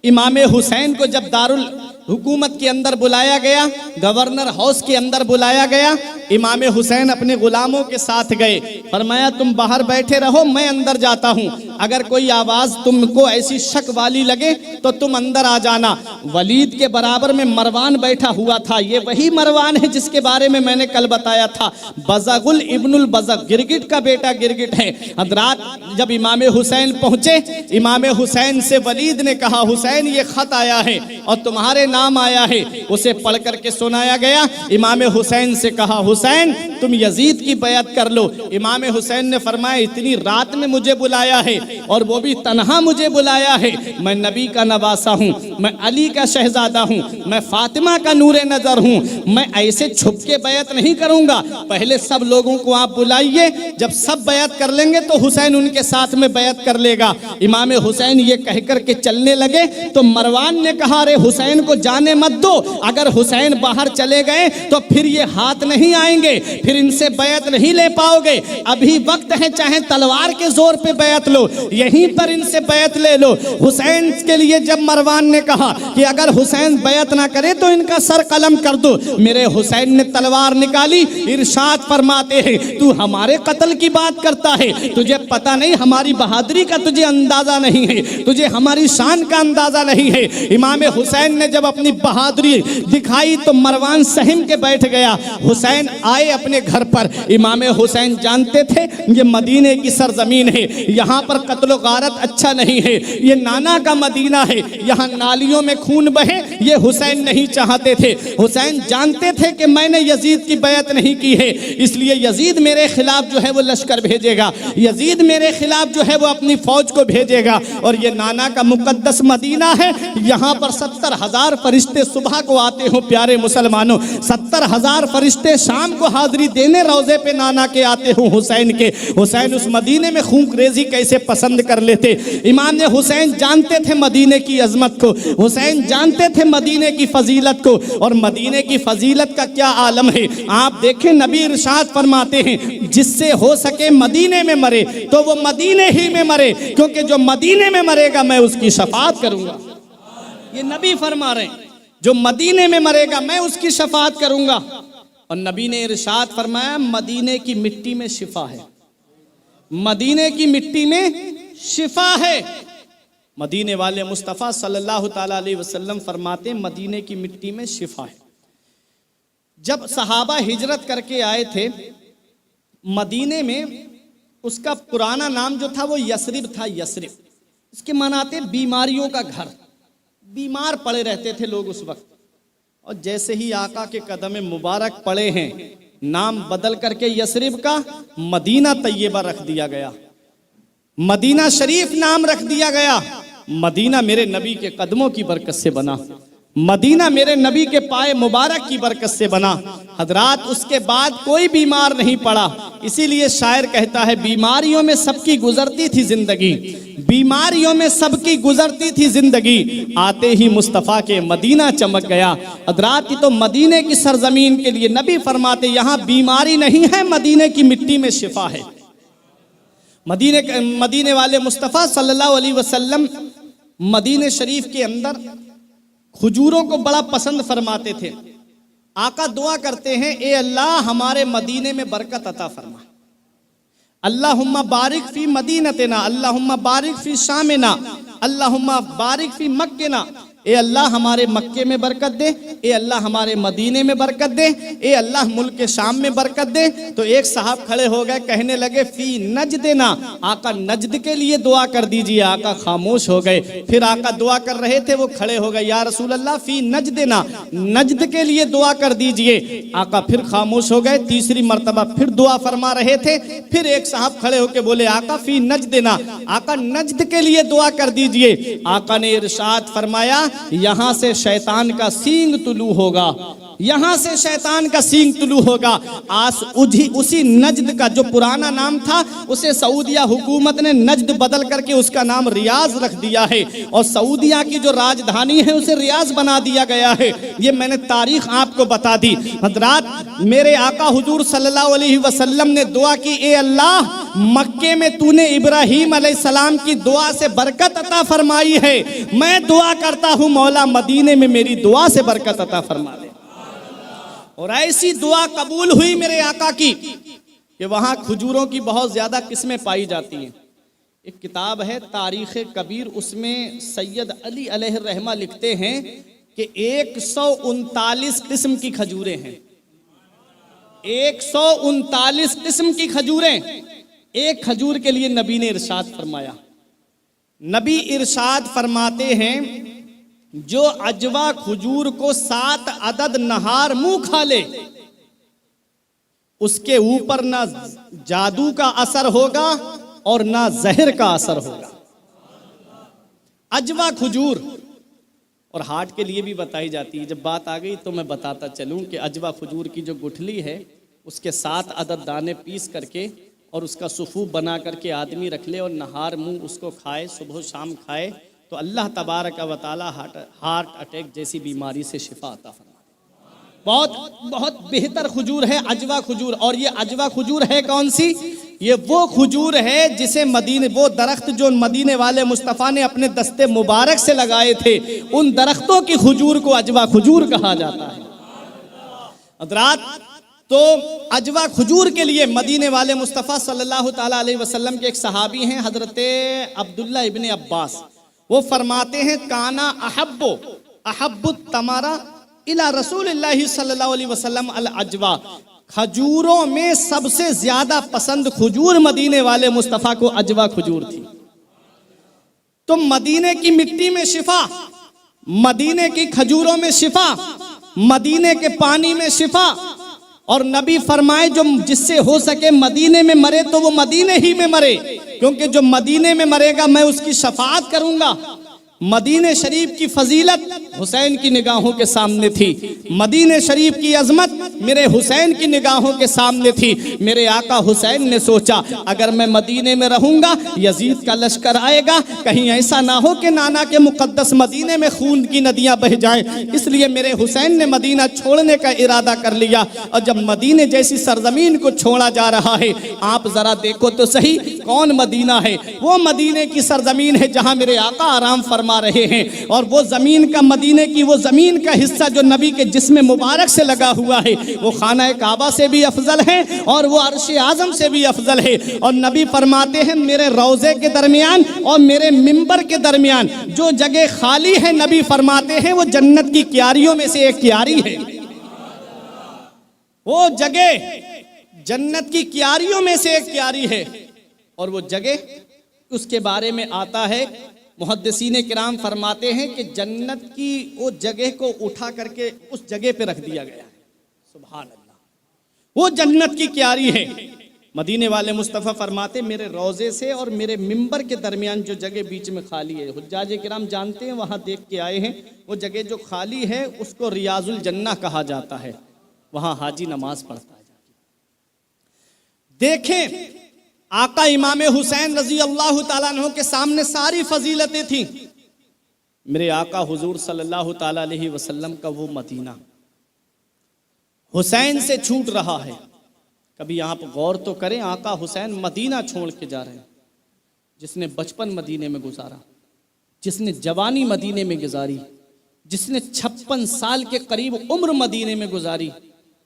A: इमाम हुसैन को जब दारुल हुकूमत के अंदर बुलाया गया, गवर्नर हाउस के अंदर बुलाया गया, इमाम हुसैन अपने गुलामों के साथ गए। फरमाया तुम बाहर बैठे रहो, मैं अंदर जाता हूँ, अगर कोई आवाज तुमको ऐसी शक वाली लगे तो तुम अंदर आ जाना। वलीद के बराबर में मरवान बैठा हुआ था, ये वही मरवान है जिसके बारे में मैंने कल बताया था, बज़गुल इब्नुल बज़ग, गिरगिट का बेटा गिरगिट है। हजरात जब इमाम हुसैन पहुंचे, इमाम हुसैन से वलीद ने कहा हुसैन ये खत आया है और तुम्हारे नाम आया है। उसे पढ़ करके सुनाया गया। इमाम हुसैन से कहा हुसैन तुम यजीद की बैत कर लो। इमाम हुसैन ने फरमाया इतनी रात में मुझे बुलाया है और वो भी तन्हा मुझे बुलाया है, मैं नबी का नवासा हूँ, मैं अली का शहजादा हूँ, मैं फातिमा का नूरे नजर हूँ, मैं ऐसे छुप के बैत नहीं करूँगा। पहले सब लोगों को आप बुलाइए, जब सब बैत कर लेंगे तो हुसैन उनके साथ में बैत कर लेगा। इमाम हुसैन ये कह करके चलने लगे तो मरवान ने कहा अरे हुसैन को जाने मत दो, अगर हुसैन बाहर चले गए तो फिर ये हाथ नहीं आएंगे, फिर इनसे बैत नहीं ले पाओगे, अभी वक्त है, चाहे तलवार के जोर पे बैत लो, यहीं पर इनसे बैत ले लो। हुसैन के लिए जब मरवान ने कहा कि अगर हुसैन बैत ना करे तो इनका सर कलम कर दो, मेरे हुसैन ने तलवार निकाली, इरशाद फरमाते हैं तू हमारे कत्ल की बात करता है, तुझे पता नहीं हमारी बहादुरी का, तुझे अंदाजा नहीं है, तुझे हमारी शान का अंदाजा नहीं है। इमाम हुसैन ने जब अपनी बहादुरी दिखाई तो मरवान सहम के बैठ गया। हुसैन आए अपने घर पर। इमाम हुसैन जानते थे ये मदीने की सरजमीन है, यहाँ पर कत्लो गारत अच्छा नहीं है, ये नाना का मदीना है, यहाँ नालियों में खून बहे, ये हुसैन नहीं चाहते थे। हुसैन जानते थे कि मैंने यजीद की बैत नहीं की है, इसलिए यजीद मेरे खिलाफ जो है वो लश्कर भेजेगा, यजीद मेरे खिलाफ जो है वो अपनी फौज को भेजेगा और ये नाना का मुकद्दस मदीना है, यहाँ पर 70,000 फरिश्ते सुबह को आते हो प्यारे मुसलमानों, 70,000 फरिश्ते शाम को हाजिरी देने रोजे पे नाना के आते हो हुसैन के। हुसैन उस मदीने में खूंरेजी कैसे पसंद कर लेते। इमाम हुसैन जानते थे मदीने की अजमत को, हुसैन जानते थे मदीने की फजीलत को, और मदीने की फजीलत का क्या आलम है। आप देखें नबी इरशाद फरमाते हैं जिससे हो सके मदीने में मरे तो वो मदीने ही में मरे, क्योंकि जो मदीने में मरेगा मैं उसकी शफाअत करूंगा। ये नबी फरमा रहे हैं जो मदीने में मरेगा मैं उसकी शफाअत करूंगा। और और नबी ने इरशाद फरमाया मदीने की मिट्टी में शिफा है, मदीने की मिट्टी में शिफा है। मदीने वाले मुस्तफ़ा सल्लल्लाहु ताला अलैहि वसल्लम फरमाते मदीने की मिट्टी में शिफा है। जब सहाबा हिजरत करके आए थे मदीने में, उसका पुराना नाम जो था वो यसरिब था। यसरिब इसके मनाते बीमारियों का घर, बीमार पड़े रहते थे लोग उस वक्त। और जैसे ही आका के कदम मुबारक पड़े हैं, नाम बदल करके यसरिब का मदीना तैयबा रख दिया गया, मदीना शरीफ नाम रख दिया गया। मदीना मेरे नबी के कदमों की बरकत से बना, मदीना मेरे नबी के पाए मुबारक की बरकत से बना। हजरात उसके बाद कोई बीमार नहीं पड़ा। इसीलिए शायर कहता है बीमारियों में सबकी गुजरती थी जिंदगी, बीमारियों में सबकी गुजरती थी जिंदगी, आते ही मुस्तफ़ा के मदीना चमक गया। हजरात तो मदीने की सरजमीन के लिए नबी फरमाते यहाँ बीमारी नहीं है, मदीने की मिट्टी में शिफा है। मदीने वाले मुस्तफ़ा सल्लल्लाहु अलैहि वसल्लम मदीने शरीफ के अंदर खजूरों को बड़ा पसंद फरमाते थे। आका दुआ करते हैं ए अल्लाह हमारे मदीने में बरकत अता फरमा, अल्लाहुम्मा बारिक फी मदीनतना, अल्लाहुम्मा बारिक फी शामिना, अल्लाहुम्मा बारिक फी मक्केना। ए अल्लाह हमारे मक्के में बरकत दे, ए अल्लाह हमारे मदीने में बरकत दे, ए अल्लाह मुल्क के शाम में बरकत दे। तो एक साहब खड़े हो गए, कहने लगे फी नजदना, आका नजद के लिए दुआ कर दीजिए। आका खामोश हो गए। फिर आका दुआ कर रहे थे, वो खड़े हो गए, या रसूल अल्लाह फी नजदना, नजद के लिए दुआ कर दीजिए। आका फिर खामोश हो गए। तीसरी मर्तबा फिर दुआ फरमा रहे थे। फिर एक साहब खड़े होके बोले आका फी नजदना, आका नजद के लिए दुआ कर दीजिए। आका ने इरशाद फरमाया यहां से शैतान का सींग तुलू होगा, यहां से शैतान का सींग तुलू होगा। आज उसी नजद का जो पुराना नाम था उसे सऊदिया हुकूमत ने नजद बदल करके उसका नाम रियाज रख दिया है, और सऊदिया की जो राजधानी है उसे रियाज बना दिया गया है। ये मैंने तारीख आपको बता दी। हजरात मेरे आका हुजूर सल्लल्लाहु अलैहि वसल्लम ने दुआ की, ए अल्लाह मक्के में तूने इब्राहीम अलैहिस्सलाम की दुआ से बरकत अता फरमाई है, मैं दुआ करता हूं मौला मदीने में मेरी दुआ से बरकत अता फरमा दे। और ऐसी दुआ कबूल हुई मेरे आका की कि वहां खजूरों की बहुत ज्यादा किस्में पाई जाती हैं। एक किताब है तारीख कबीर, उसमें सैयद अली अलैहिर्रहमा लिखते हैं कि 139 किस्म की खजूरें हैं, 139 किस्म की खजूरें। एक खजूर के लिए नबी ने इरशाद फरमाया, नबी इरशाद फरमाते हैं जो अजवा खजूर को 7 अदद नहार मुंह खा ले उसके ऊपर ना जादू का असर होगा और ना जहर का असर होगा। अजवा खजूर, और हार्ट के लिए भी बताई जाती है। जब बात आ गई तो मैं बताता चलूं कि अजवा खजूर की जो गुठली है उसके 7 अदद दाने पीस करके और उसका सुफूफ बना करके आदमी रख ले और नहार मुंह उसको खाए, सुबह शाम खाए, तो अल्लाह तबारक व तआला हार्ट अटैक जैसी बीमारी से शिफा अता फरमा। बहुत बहुत बेहतर खजूर है अजवा खजूर। और ये अजवा खजूर है कौन सी? ये वो खजूर है जिसे मदीने, वो दरख्त जो मदीने वाले मुस्तफ़ा ने अपने दस्ते मुबारक से लगाए थे, उन दरख्तों की खजूर को अजवा खजूर कहा जाता है। हज़रात तो अजवा खजूर के लिए मदीने वाले मुस्तफ़ा सल्लल्लाहु ताला अलैहि वसल्लम के एक सहाबी हैं हज़रत अब्दुल्ला इब्ने अब्बास, वो फरमाते हैं काना अहब्बुत तमारा इला रसूलिल्लाहि सल्लल्लाहु अलैहि वसल्लम अल अजवा, खजूरों में सबसे ज्यादा पसंद खजूर मदीने वाले मुस्तफ़ा को अजवा खजूर थी। तो मदीने की मिट्टी में शिफा, मदीने की खजूरों में शिफा, मदीने के पानी में शिफा। और नबी फरमाए जो जिससे हो सके मदीने में मरे तो वो मदीने ही में मरे, क्योंकि जो मदीने में मरेगा मैं उसकी शफाअत करूंगा। मदीने शरीफ की फजीलत हुसैन की निगाहों के सामने थी, मदीने शरीफ की अजमत मेरे हुसैन की निगाहों के सामने थी। मेरे आका हुसैन ने सोचा अगर मैं मदीने में रहूंगा यजीद का लश्कर आएगा, कहीं ऐसा ना हो कि नाना के मुकद्दस मदीने में खून की नदियां बह जाएं। इसलिए मेरे हुसैन ने मदीना छोड़ने का इरादा कर लिया। और जब मदीने जैसी सरजमीन को छोड़ा जा रहा है, आप जरा देखो तो सही कौन मदीना है। वो मदीने की सरजमीन है जहां मेरे आका आराम फरमा रहे हैं, और वो जमीन का, मदीने की वो जमीन का हिस्सा जो नबी के जिस्म मुबारक से लगा हुआ है, वो खाना काबा से भी अफजल है और वो अर्श आजम से भी अफजल है। और नबी फरमाते हैं मेरे रोजे के दरमियान और मेरे मिंबर के दरमियान जो जगह खाली है, नबी फरमाते हैं वो जन्नत की क्यारियों में से एक क्यारी है। वो जगह जन्नत की क्यारियों में से एक क्यारी है। और वो जगह उसके बारे में आता है, मुहद्दिसीन किराम फरमाते हैं कि जन्नत की वो जगह को उठा करके उस जगह पे रख दिया गया है। सुभान अल्लाह, वो जन्नत की क्यारी है। मदीने वाले मुस्तफ़ा फरमाते मेरे रोज़े से और मेरे मिंबर के दरमियान जो जगह बीच में खाली है, हुज्जाज किराम जानते हैं, वहाँ देख के आए हैं, वो जगह जो खाली है उसको रियाजुल जन्ना कहा जाता है। वहाँ हाजी नमाज पढ़ता है। देखें आका इमाम हुसैन रजी अल्लाह ताला अन्हु के सामने सारी फजीलतें थी। मेरे आका हुजूर सल्लल्लाहु ताला अलैहि वसल्लम का वो मदीना हुसैन से छूट रहा है। कभी आप गौर तो करें, आका हुसैन मदीना छोड़ के जा रहे हैं, जिसने बचपन मदीने में गुजारा, जिसने जवानी मदीने में गुजारी, जिसने 56 साल के करीब उम्र मदीने में गुजारी।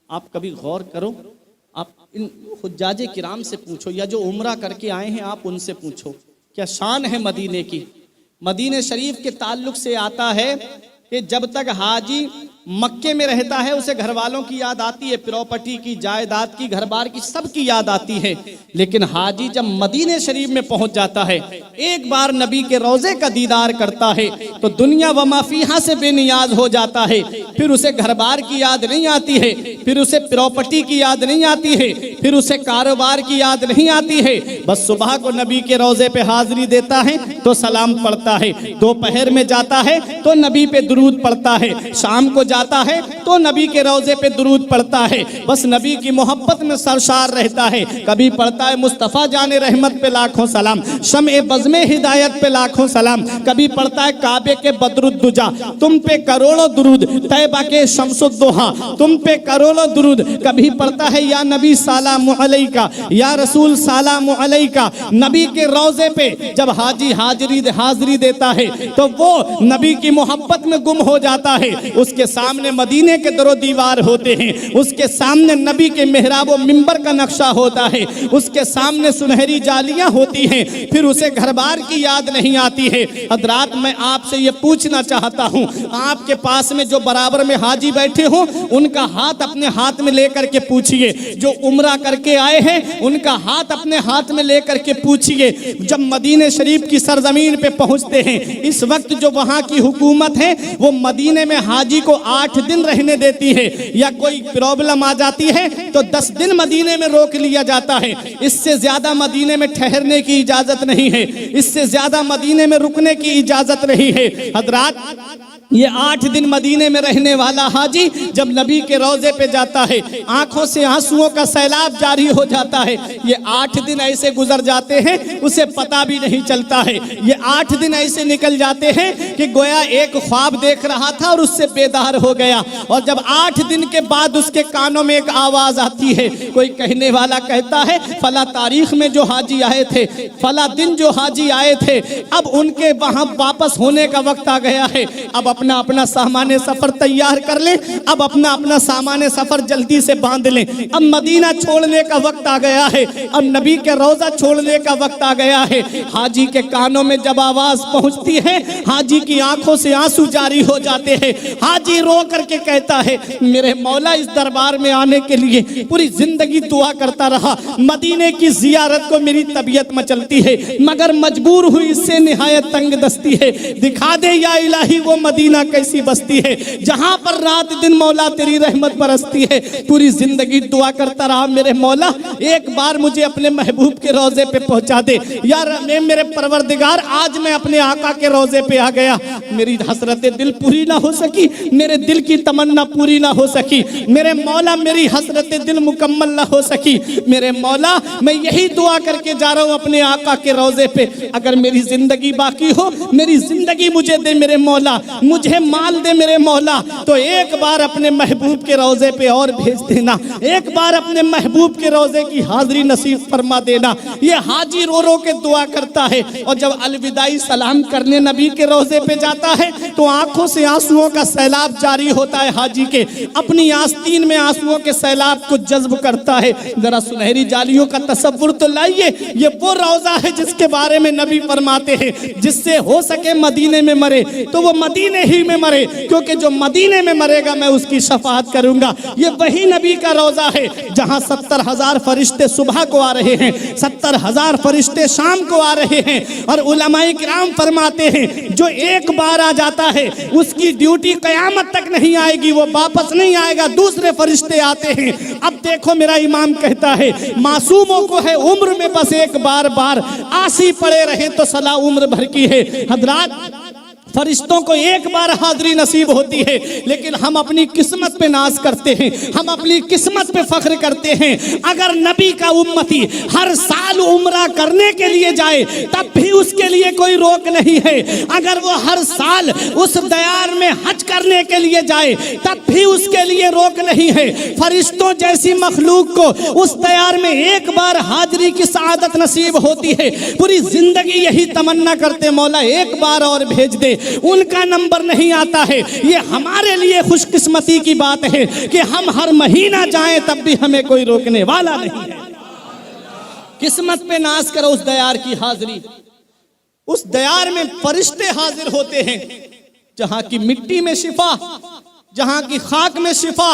A: आप कभी गौर करो, आप इन हुज्जाजे किराम से पूछो या जो उम्रा करके आए हैं आप उनसे पूछो, क्या शान है मदीने की। मदीने शरीफ के ताल्लुक से आता है कि जब तक हाजी मक्के में रहता है उसे घर वालों की याद आती है, प्रॉपर्टी की, जायदाद की, घर बार की, सब की याद आती है। लेकिन हाजी जब मदीने शरीफ में पहुंच जाता है, एक बार नबी के रोजे का दीदार करता है तो दुनिया व माफिया से बेनियाज हो जाता है। फिर उसे घर बार की याद नहीं आती है, फिर उसे प्रॉपर्टी की याद नहीं आती है, फिर उसे कारोबार की याद नहीं आती है। बस सुबह को नबी के रोजे पे हाजिरी देता है तो सलाम पढ़ता है, दोपहर में जाता है तो नबी पे दुरूद पढ़ता है, शाम को जाता है तो नबी के रोजे पे दुरूद पढ़ता है। बस नबी की मोहब्बत में सरशार रहता है। कभी पढ़ता है मुस्तफ़ा जाने रहमत पे लाखों सलाम, शम्ए बज़्मे हिदायत पे लाखों सलाम। कभी पढ़ता है काबे के बदरुद्दुजा तुम पे करोड़ों दुरूद, तैबा के शम्सुद्दुहा तुम पे करोड़ों दुरूद। कभी पढ़ता है या नबी सलाम अलैका, या रसूल सलाम अलैका। नबी के रोजे पे जब हाजी हाजिरी देता है तो वो नबी की मोहब्बत में गुम हो जाता है। उसके सामने मदीने के दरो दीवार होते हैं, उसके सामने नबी के मेहराब व मिंबर का नक्शा होता है, उसके सामने सुनहरी जालियां होती हैं। फिर उसे घर बार की याद नहीं आती है। हजरात, मैं आपसे ये पूछना चाहता हूँ, आपके पास में जो बराबर में हाजी बैठे हो उनका हाथ अपने हाथ में लेकर के पूछिए, जो उम्रा करके आए हैं उनका हाथ अपने हाथ में लेकर के पूछिए। जब मदीने शरीफ की सरजमीन पे पहुंचते हैं, इस वक्त जो वहां की हुकूमत है वो मदीने में हाजी को 8 दिन रहने देती है, या कोई प्रॉब्लम आ जाती है तो 10 दिन मदीने में रोक लिया जाता है। इससे ज्यादा मदीने में ठहरने की इजाजत नहीं है, इससे ज्यादा मदीने में रुकने की इजाजत नहीं है। हजरात, ये 8 दिन मदीने में रहने वाला हाजी जब नबी के रोजे पे जाता है, आंखों से आंसुओं का सैलाब जारी हो जाता है। ये 8 दिन ऐसे गुजर जाते हैं उसे पता भी नहीं चलता है। ये 8 दिन ऐसे निकल जाते हैं कि गोया एक ख्वाब देख रहा था और उससे बेदार हो गया। और जब 8 दिन के बाद उसके कानों में एक आवाज आती है, कोई कहने वाला कहता है फला तारीख में जो हाजी आए थे, फला दिन जो हाजी आए थे, अब उनके वहां वापस होने का वक्त आ गया है। अब अपना अपना सामान सफर तैयार कर ले, अब अपना अपना सामान सफर जल्दी से बांध ले। अब मदीना छोड़ने का वक्त आ गया है, अब नबी के रोजा छोड़ने का वक्त आ गया है। हाजी के कानों में जब आवाज पहुंचती है, हाजी की आंखों से आंसू जारी हो जाते हैं। हाजी रो करके कहता है, मेरे मौला, इस दरबार में आने के लिए पूरी जिंदगी दुआ करता रहा, मदीने की जियारत को मेरी तबीयत मचलती है, मगर मजबूर हुई, इससे निहायत तंग दस्ती है। दिखा दे या इलाही वो मदीना कैसी बस्ती है जहां पर रात दिन मौला तेरी रहमत बरसती है। पूरी जिंदगी दुआ करता रहा, मेरे मौला एक बार मुझे अपने महबूब के रोजे पे पहुंचा दे। यार मेरे परवरदिगार, आज मैं अपने आका के रोजे पे आ गया, मेरी हसरत दिल पूरी ना हो सकी, मेरे दिल की तमन्ना पूरी ना हो सकी, मेरे मौला मेरी हसरत दिल मुकम्मल ना हो सकी। मेरे मौला, मैं यही दुआ करके जा रहा हूँ अपने आका के रोजे पे, अगर मेरी जिंदगी बाकी हो, मेरी जिंदगी मुझे दे मेरे मौला, मुझे माल दे मेरे मौला तो एक बार अपने महबूब के रोजे पे और भेज देना, एक बार अपने महबूब के रोजे की हाजिरी नसीब फरमा देना। ये हाजी रो रो के दुआ करता है और जब अलविदाई सलाम करने नबी के रोजे पे जाता है तो आंखों से आंसुओं का सैलाब जारी होता है। हाजी के अपनी आस्तीन में आंसुओं के सैलाब को जज्ब करता है। जरा सुनहरी जालियों का तसव्वुर तो लाइए, ये वो रोजा है जिसके बारे में नबी फरमाते हैं जिससे हो सके मदीने में मरे तो वो मदीने ही में मरे, क्योंकि जो मदीने में मरेगा मैं उसकी शफाअत करूंगा। ये वही नबी का रोजा है जहां 70,000 फरिश्ते सुबह को आ रहे हैं, 70,000 फरिश्ते शाम को आ रहे हैं। और उलमाए किराम फरमाते हैं जो एक बार आ जाता है उसकी ड्यूटी कयामत तक नहीं आएगी, वो वापस नहीं आएगा, दूसरे फरिश्ते आते हैं। अब देखो मेरा इमाम कहता है मासूमों को है उम्र में बस एक बार बार आसी पड़े रहे तो सला उम्र भर की है। हजरात फरिश्तों को एक बार हाजिरी नसीब होती है, लेकिन हम अपनी किस्मत पे नाज करते हैं, हम अपनी किस्मत पे फख्र करते हैं। अगर नबी का उम्मती हर साल उम्रा करने के लिए जाए तब भी उसके लिए कोई रोक नहीं है। अगर वो हर साल उस दयार में हज करने के लिए जाए तब भी उसके लिए रोक नहीं है। फरिश्तों जैसी मखलूक को उस दयार में एक बार हाजिरी की सआदत नसीब होती है। पूरी जिंदगी यही तमन्ना करते मौला एक बार और भेज दे, उनका नंबर नहीं आता है। ये हमारे लिए खुशकिस्मती की बात है कि हम हर महीना जाएं तब भी हमें कोई रोकने वाला नहीं है। किस्मत पे नाज करो उस दयार की हाजिरी। उस दयार में फरिश्ते हाजिर होते हैं जहां की मिट्टी में शिफा, जहां की खाक में शिफा,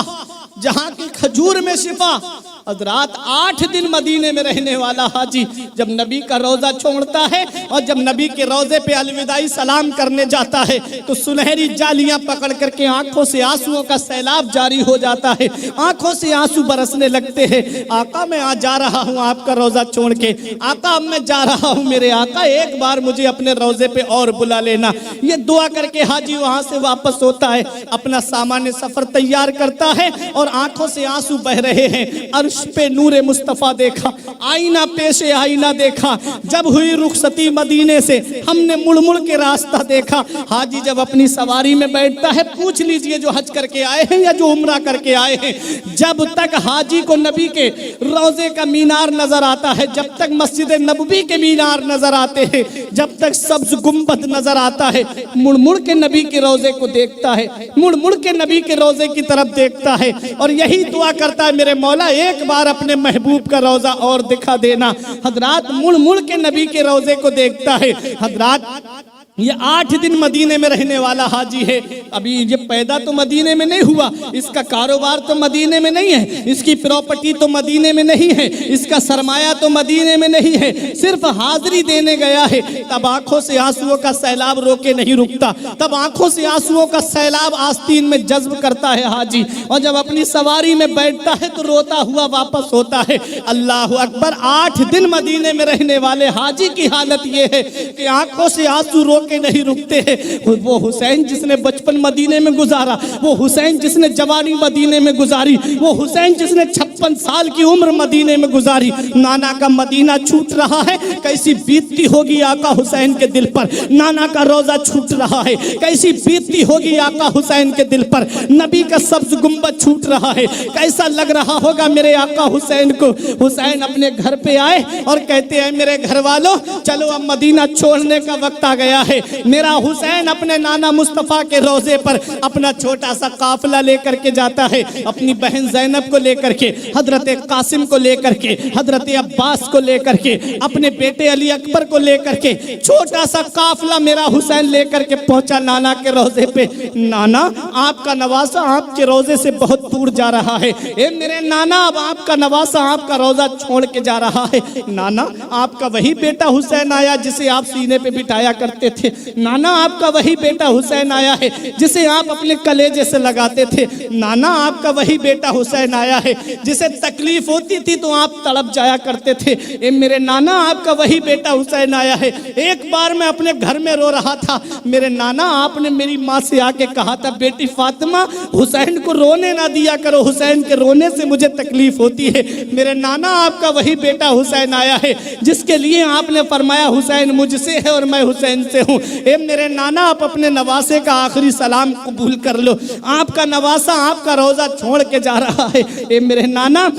A: जहां की खजूर में शिफा। हजरात 8 दिन मदीने में रहने वाला हाजी जब नबी का रोजा छोड़ता है और जब नबी के रोजे पे अलविदाई सलाम करने जाता है तो सुनहरी जालियां पकड़ करके आंखों से आंसुओं का सैलाब जारी हो जाता है, आंखों से आंसू बरसने लगते हैं। आका मैं आज जा रहा हूं आपका रोजा छोड़ के, आका अब मैं जा रहा हूं, मेरे आका एक बार मुझे अपने रोजे पे और बुला लेना। ये दुआ करके हाजी वहां से वापस होता है, अपना सामान सफर तैयार करता है और आंखों से आंसू बह रहे हैं। अर्श पे नूरे मुस्तफा देखा, आईना पेशे आईना देखा, जब हुई रुखसती मदीने से हमने मुड़ मुड़ के रास्ता देखा। हाजी जब अपनी सवारी में बैठता है, पूछ लीजिए जो हज करके आए हैं या जो उम्रा करके आए हैं, जब तक हाजी को नबी के रोजे का मीनार नजर आता है, जब तक मस्जिद नबवी के मीनार नजर आते हैं, जब तक सब्ज गुंबद नजर आता है, मुड़ मुड़ के नबी के रोजे को देखता है, मुड़ मुड़ के नबी के रोजे की तरफ देखता है और यही दुआ करता है मेरे मौला एक बार अपने महबूब का रोजा और दिखा देना। हजरात मुड़ मुड़ के नबी के रोजे को देखता है। हजरात ये 8 दिन मदीने में रहने वाला हाजी है। अभी ये पैदा तो मदीने में नहीं हुआ, इसका कारोबार तो मदीने में नहीं है, इसकी प्रॉपर्टी तो मदीने में नहीं है, इसका सरमाया तो मदीने में नहीं है, सिर्फ हाजिरी देने गया है। तब आंखों से आंसुओं का सैलाब रोके नहीं रुकता, तब आंखों से आंसुओं का सैलाब आस्तीन में जज्ब करता है हाजी, और जब अपनी सवारी में बैठता है तो रोता हुआ वापस होता है। अल्लाह अकबर। 8 दिन मदीने में रहने वाले हाजी की हालत ये है कि आंखों से आंसू के नहीं रुकते हैं। वो हुसैन जिसने बचपन मदीने में गुजारा, वो हुसैन जिसने जवानी मदीने में गुजारी, वो हुसैन जिसने 56 साल की उम्र मदीने में गुजारी, नाना का मदीना छूट रहा है, कैसी बीतती होगी आका हुसैन के दिल पर। नाना का रोजा छूट रहा है, कैसी बीतती होगी आका हुसैन के दिल पर। नबी का सब्ज गुंबद छूट रहा है, कैसा लग रहा होगा मेरे आका हुसैन को। हुसैन अपने घर पे आए और कहते हैं मेरे घर वालों चलो अब मदीना छोड़ने का वक्त आ गया है। मेरा हुसैन अपने नाना मुस्तफा के रोजे पर अपना छोटा सा काफिला लेकर के जाता है, अपनी बहन ज़ैनब को लेकर के, हजरत कासिम को लेकर के, हजरत अब्बास को लेकर के, अपने बेटे अली अकबर को लेकर के छोटा सा काफिला मेरा हुसैन लेकर के पहुंचा नाना के रोजे पे। नाना आपका नवासा आपके रोजे से बहुत दूर जा रहा है। ए मेरे नाना अब आपका नवासा आपका रोजा छोड़ के जा रहा है। नाना आपका वही बेटा हुसैन आया जिसे आप सीने पे बिठाया करते थे। नाना आपका वही बेटा हुसैन आया है जिसे आप अपने कलेजे से लगाते थे। नाना आपका वही बेटा हुसैन आया है जिसे तकलीफ होती थी तो आप तड़प जाया करते थे। ए मेरे नाना आपका वही बेटा हुसैन आया है। एक बार मैं अपने घर में रो रहा था, मेरे नाना आपने मेरी माँ से आके कहा था बेटी फातिमा हुसैन को रोने ना दिया करो, हुसैन के रोने से मुझे तकलीफ होती है। मेरे नाना आपका वही बेटा हुसैन आया है जिसके लिए आपने फरमाया हुसैन मुझसे है और मैं हुसैन से हूँ। हूँ। ए मेरे नाना, आप अपने नवासे का आखिरी सलाम कबूल कर लो। आपका नवासा आपका रोजा छोड़ के जा रहा है। ए मेरे नाना,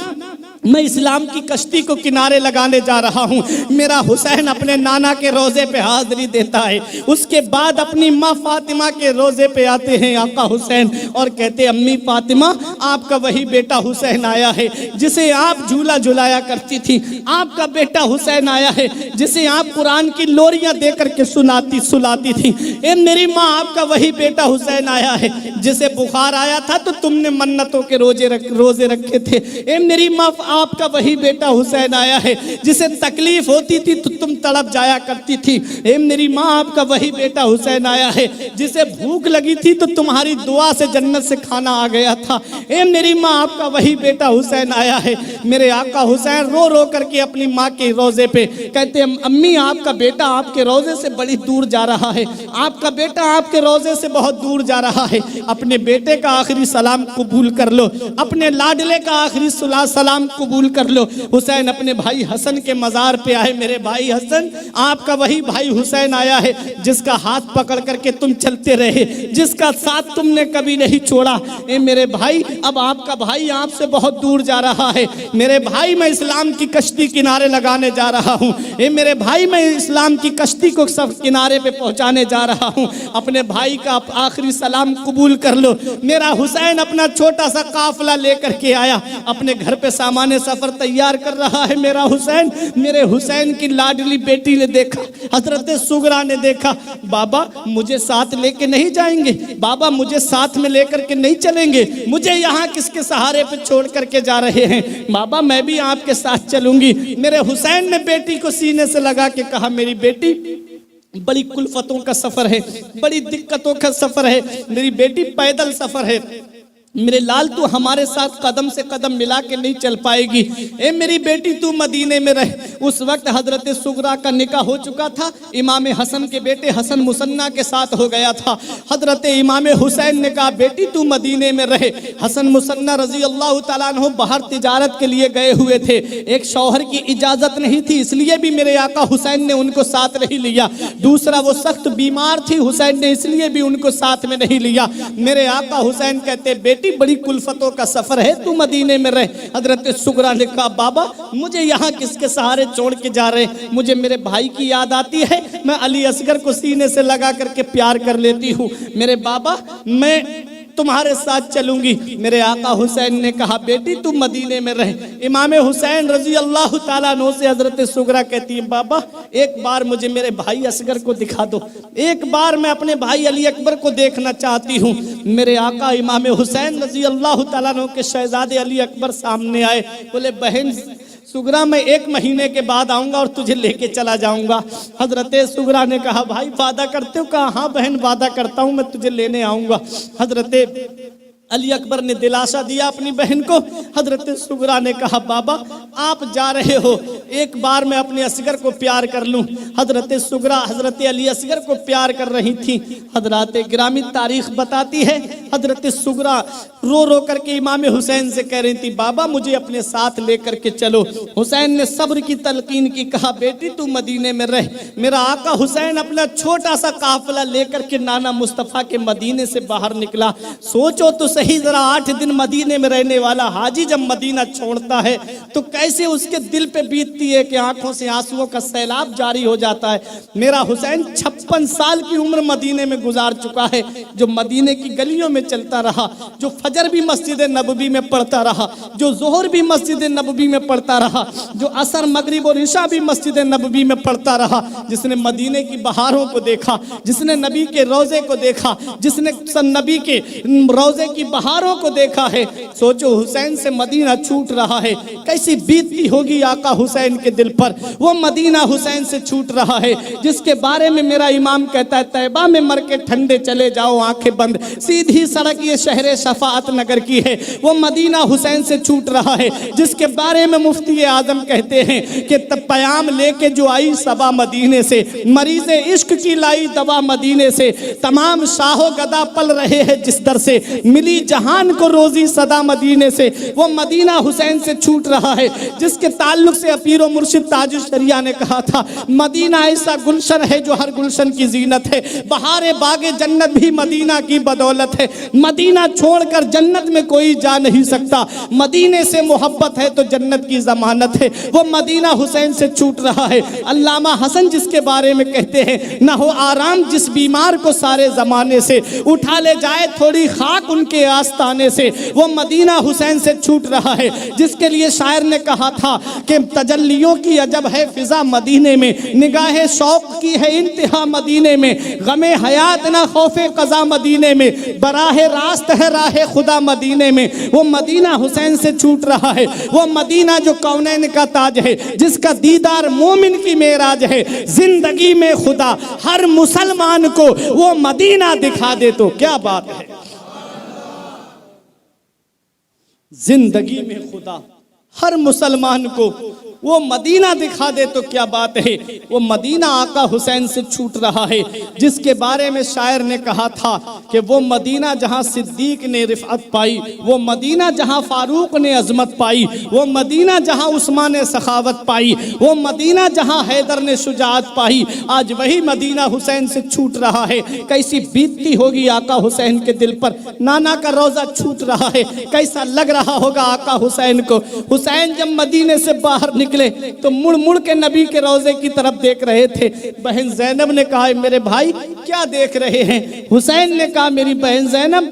A: मैं इस्लाम की कश्ती को किनारे लगाने जा रहा हूँ। मेरा हुसैन अपने नाना के रोज़े पे हाजिरी देता है। उसके बाद अपनी माँ फातिमा के रोज़े पे आते हैं आका हुसैन और कहते हैं, अम्मी फातिमा, आपका वही बेटा हुसैन आया है जिसे आप झूला झुलाया करती थी। आपका बेटा हुसैन आया है जिसे आप कुरान की लोरियाँ दे करके सुलाती थी। ए मेरी माँ, आपका वही बेटा हुसैन आया है जिसे बुखार आया था तो तुमने मन्नतों के रोजे रखे थे। ए मेरी माँ, आपका वही बेटा हुसैन आया है जिसे तकलीफ होती थी तो तुम तड़प जाया करती थी। ए मेरी माँ, आपका वही बेटा हुसैन आया है जिसे भूख लगी थी तो तुम्हारी दुआ से जन्नत से खाना आ गया था। ए मेरी माँ, आपका वही बेटा हुसैन आया है। मेरे आका हुसैन रो रो करके अपनी माँ के रोजे पे कहते हैं, अम्मी, आपका बेटा आपके रोजे से बड़ी दूर जा रहा है। आपका बेटा आपके रोजे से बहुत दूर जा रहा है। अपने बेटे का आखिरी सलाम कबूल कर लो, अपने लाडले का आखिरी सलाम कबूल कर लो। हुसैन अपने भाई हसन के मजार पे आए। मेरे भाई हसन, आपका वही भाई हुसैन आया है जिसका हाथ पकड़ करके तुम चलते रहे, जिसका साथ तुमने कभी नहीं छोड़ा। ए मेरे भाई, अब आपका भाई आपसे बहुत दूर जा रहा है। मेरे भाई, मैं इस्लाम की कश्ती किनारे लगाने जा रहा हूँ। ए मेरे भाई, मैं इस्लाम की कश्ती को सब किनारे पे पहुंचाने जा रहा हूँ। अपने भाई का आखिरी सलाम कबूल कर लो। मेरा हुसैन अपना छोटा सा काफिला लेकर के आया, अपने घर पे सामान्य सफर तैयार कर रहा है। मेरा हुसैन, मेरे हुसैन की लाडली बेटी ने देखा, हजरत सुगरा ने देखा, बाबा मुझे साथ लेके नहीं जाएंगे, बाबा मुझे साथ में लेकर के नहीं चलेंगे, मुझे यहाँ किसके सहारे पे छोड़ करके जा रहे हैं, बाबा मैं भी आपके साथ चलूंगी। मेरे हुसैन ने बेटी को सीने से लगा के कहा, मेरी बेटी, बड़ी कुल्फतों का सफर है, बड़ी दिक्कतों का सफर है, मेरी बेटी पैदल सफर है, मेरे लाल तू हमारे साथ कदम से कदम मिला के नहीं चल पाएगी। ए मेरी बेटी, तू मदीने में रह। उस वक्त हजरत सुगरा का निकाह हो चुका था, इमाम हसन के बेटे हसन मुसन्ना के साथ हो गया था। हजरत इमाम हुसैन ने कहा, बेटी तू मदीने में रहे। हसन मुसन्ना रजी अल्लाह तआला अन्हु बाहर तिजारत के लिए गए हुए थे। एक शौहर की इजाजत नहीं थी, इसलिए भी मेरे आका हुसैन ने उनको साथ नहीं लिया। दूसरा, वो सख्त बीमार थी, हुसैन ने इसलिए भी उनको साथ में नहीं लिया। मेरे आका हुसैन कहते, बेटी बड़ी कुल्फतों का सफर है, तू मदीने में रह। हजरत सुगरा ने कहा, बाबा मुझे यहाँ किसके सहारे छोड़ के जा रहे, मुझे मेरे भाई की याद आती है, मैं अली असगर को सीने से लगा करके प्यार कर लेती हूँ। मेरे बाबा, मैं तुम्हारे साथ चलूंगी। मेरे आका हुसैन ने कहा, बेटी तू मदीने में रह। इमाम हुसैन रजी अल्लाह तआला अन्हु से हजरत सुगरा कहती है, बाबा एक बार मुझे मेरे भाई असगर को दिखा दो, एक बार मैं अपने भाई अली अकबर को देखना चाहती हूँ। मेरे आका इमाम हुसैन रजी अल्लाह तआला अन्हु के शहजादे अली अकबर सामने आए, बोले, बहन सुगरा, मैं 1 महीने के बाद आऊंगा और तुझे लेके चला जाऊंगा। हजरत सुगरा ने कहा, भाई वादा करते हो? कहा, हाँ बहन वादा करता हूं, मैं तुझे लेने आऊंगा। हजरत अली अकबर ने दिलासा दिया अपनी बहन को। हजरत सुगरा ने कहा, बाबा आप जा रहे हो, एक बार मैं अपने असगर को प्यार कर लूं। हजरत सुगरा हजरत अली असगर को प्यार कर रही थी। हजरत गिरामी तारीख बताती है, हजरत सुगरा रो रो करके इमाम हुसैन से कह रही थी, बाबा मुझे अपने साथ लेकर के चलो। हुसैन ने सब्र की तलकीन की, कहा, बेटी तू मदीने में रह। मेरा आका हुसैन अपना छोटा सा काफिला लेकर के नाना मुस्तफ़ा के मदीने से बाहर निकला। सोचो तो सही जरा, 8 दिन मदीने में रहने वाला हाजी जब मदीना छोड़ता है तो कैसे उसके दिल पे बीतती है कि आंखों से आंसुओं का सैलाब जारी हो जाता है। मेरा हुसैन 56 साल की उम्र मदीने में गुजार चुका है, जो मदीने की गलियों में चलता रहा, जो फजर भी मस्जिद नबवी में पढ़ता रहा, जो जोहर भी मस्जिद नबवी में पढ़ता रहा, जो असर मगरिब और इशा भी मस्जिद नबवी में पढ़ता रहा, जिसने मदीने की बहारों को देखा, जिसने नबी के रोजे को देखा, जिसने नबी के रोजे की बहारों को देखा है। सोचो हुसैन से मदीना छूट रहा है, कैसी बीतती होगी आका हुसैन के दिल पर। वो मदीना हुसैन से छूट रहा है जिसके बारे में मेरा इमाम कहता है, तैबा में मर के ठंडे चले जाओ आंखें बंद, सीधी सड़क ये शहर शफाअत नगर की है, वो मदीना हुसैन से छूट रहा है, जिसके बारे में मुफ्ती आजम कहते हैं कि पयाम लेके जो आई सबा मदीने से, मरीज इश्क की लाई दवा मदीने से, तमाम शाहो गदा पल रहे हैं जिस दर से, मिली जहान को रोजी सदा मदीने से। वो मदीना हुसैन से छूट रहा है जिसके ताल्लुक से अपीरो मुर्शिद ताजुल शरिया ने कहा था, मदीना ऐसा गुलशन है जो हर गुलशन की जीनत है, बहारे बागे जन्नत भी मदीना की बदौलत है, मदीना छोड़कर जन्नत में कोई जा नहीं सकता, मदीने से मोहब्बत है तो जन्नत की जमानत है। वो मदीना हुसैन से छूट रहा है। अल्लामा हसन जिसके बारे में कहते हैं, ना हो आराम जिस बीमार को सारे जमाने से, उठा ले जाए थोड़ी खाक उनके आस्ताने से। वो मदीना हुसैन से छूट रहा है जिसके लिए शायर ने कहा था कि तजल्लियों की अजब है फिजा मदीने में, निगाहे शौक की है इंतहा मदीने में, गमे हयात ना खौफे कज़ा मदीने में, बराहे रास्त है राहे खुदा मदीने में। वो मदीना हुसैन से छूट रहा है। वो मदीना जो कौनैन का ताज है, जिसका दीदार मोमिन की मेराज है, जिंदगी में खुदा हर मुसलमान को वो मदीना दिखा दे तो क्या बात है। जिंदगी में खुदा हर मुसलमान को वो मदीना दिखा दे तो क्या बात है। वो मदीना आका हुसैन से छूट रहा है जिसके बारे में शायर ने कहा था कि वो मदीना जहां सिद्दीक ने रिफ़अत पाई, वो मदीना जहां फारूक ने अजमत पाई, वो मदीना जहां उस्मान ने सखावत पाई, वो मदीना जहां हैदर ने शुजाअत पाई, आज वही मदीना हुसैन से छूट रहा है। कैसी बीतती होगी आका हुसैन के दिल पर, नाना का रोजा छूट रहा है, कैसा लग रहा होगा आका हुसैन को। हुसैन जब मदीने से बाहर निकले तो मुड़ मुड़ के नबी के रोजे की तरफ देख रहे थे। बहन ज़ैनब ने कहा, मेरे भाई क्या देख रहे हैं? हुसैन ने कहा, मेरी बहन ज़ैनब,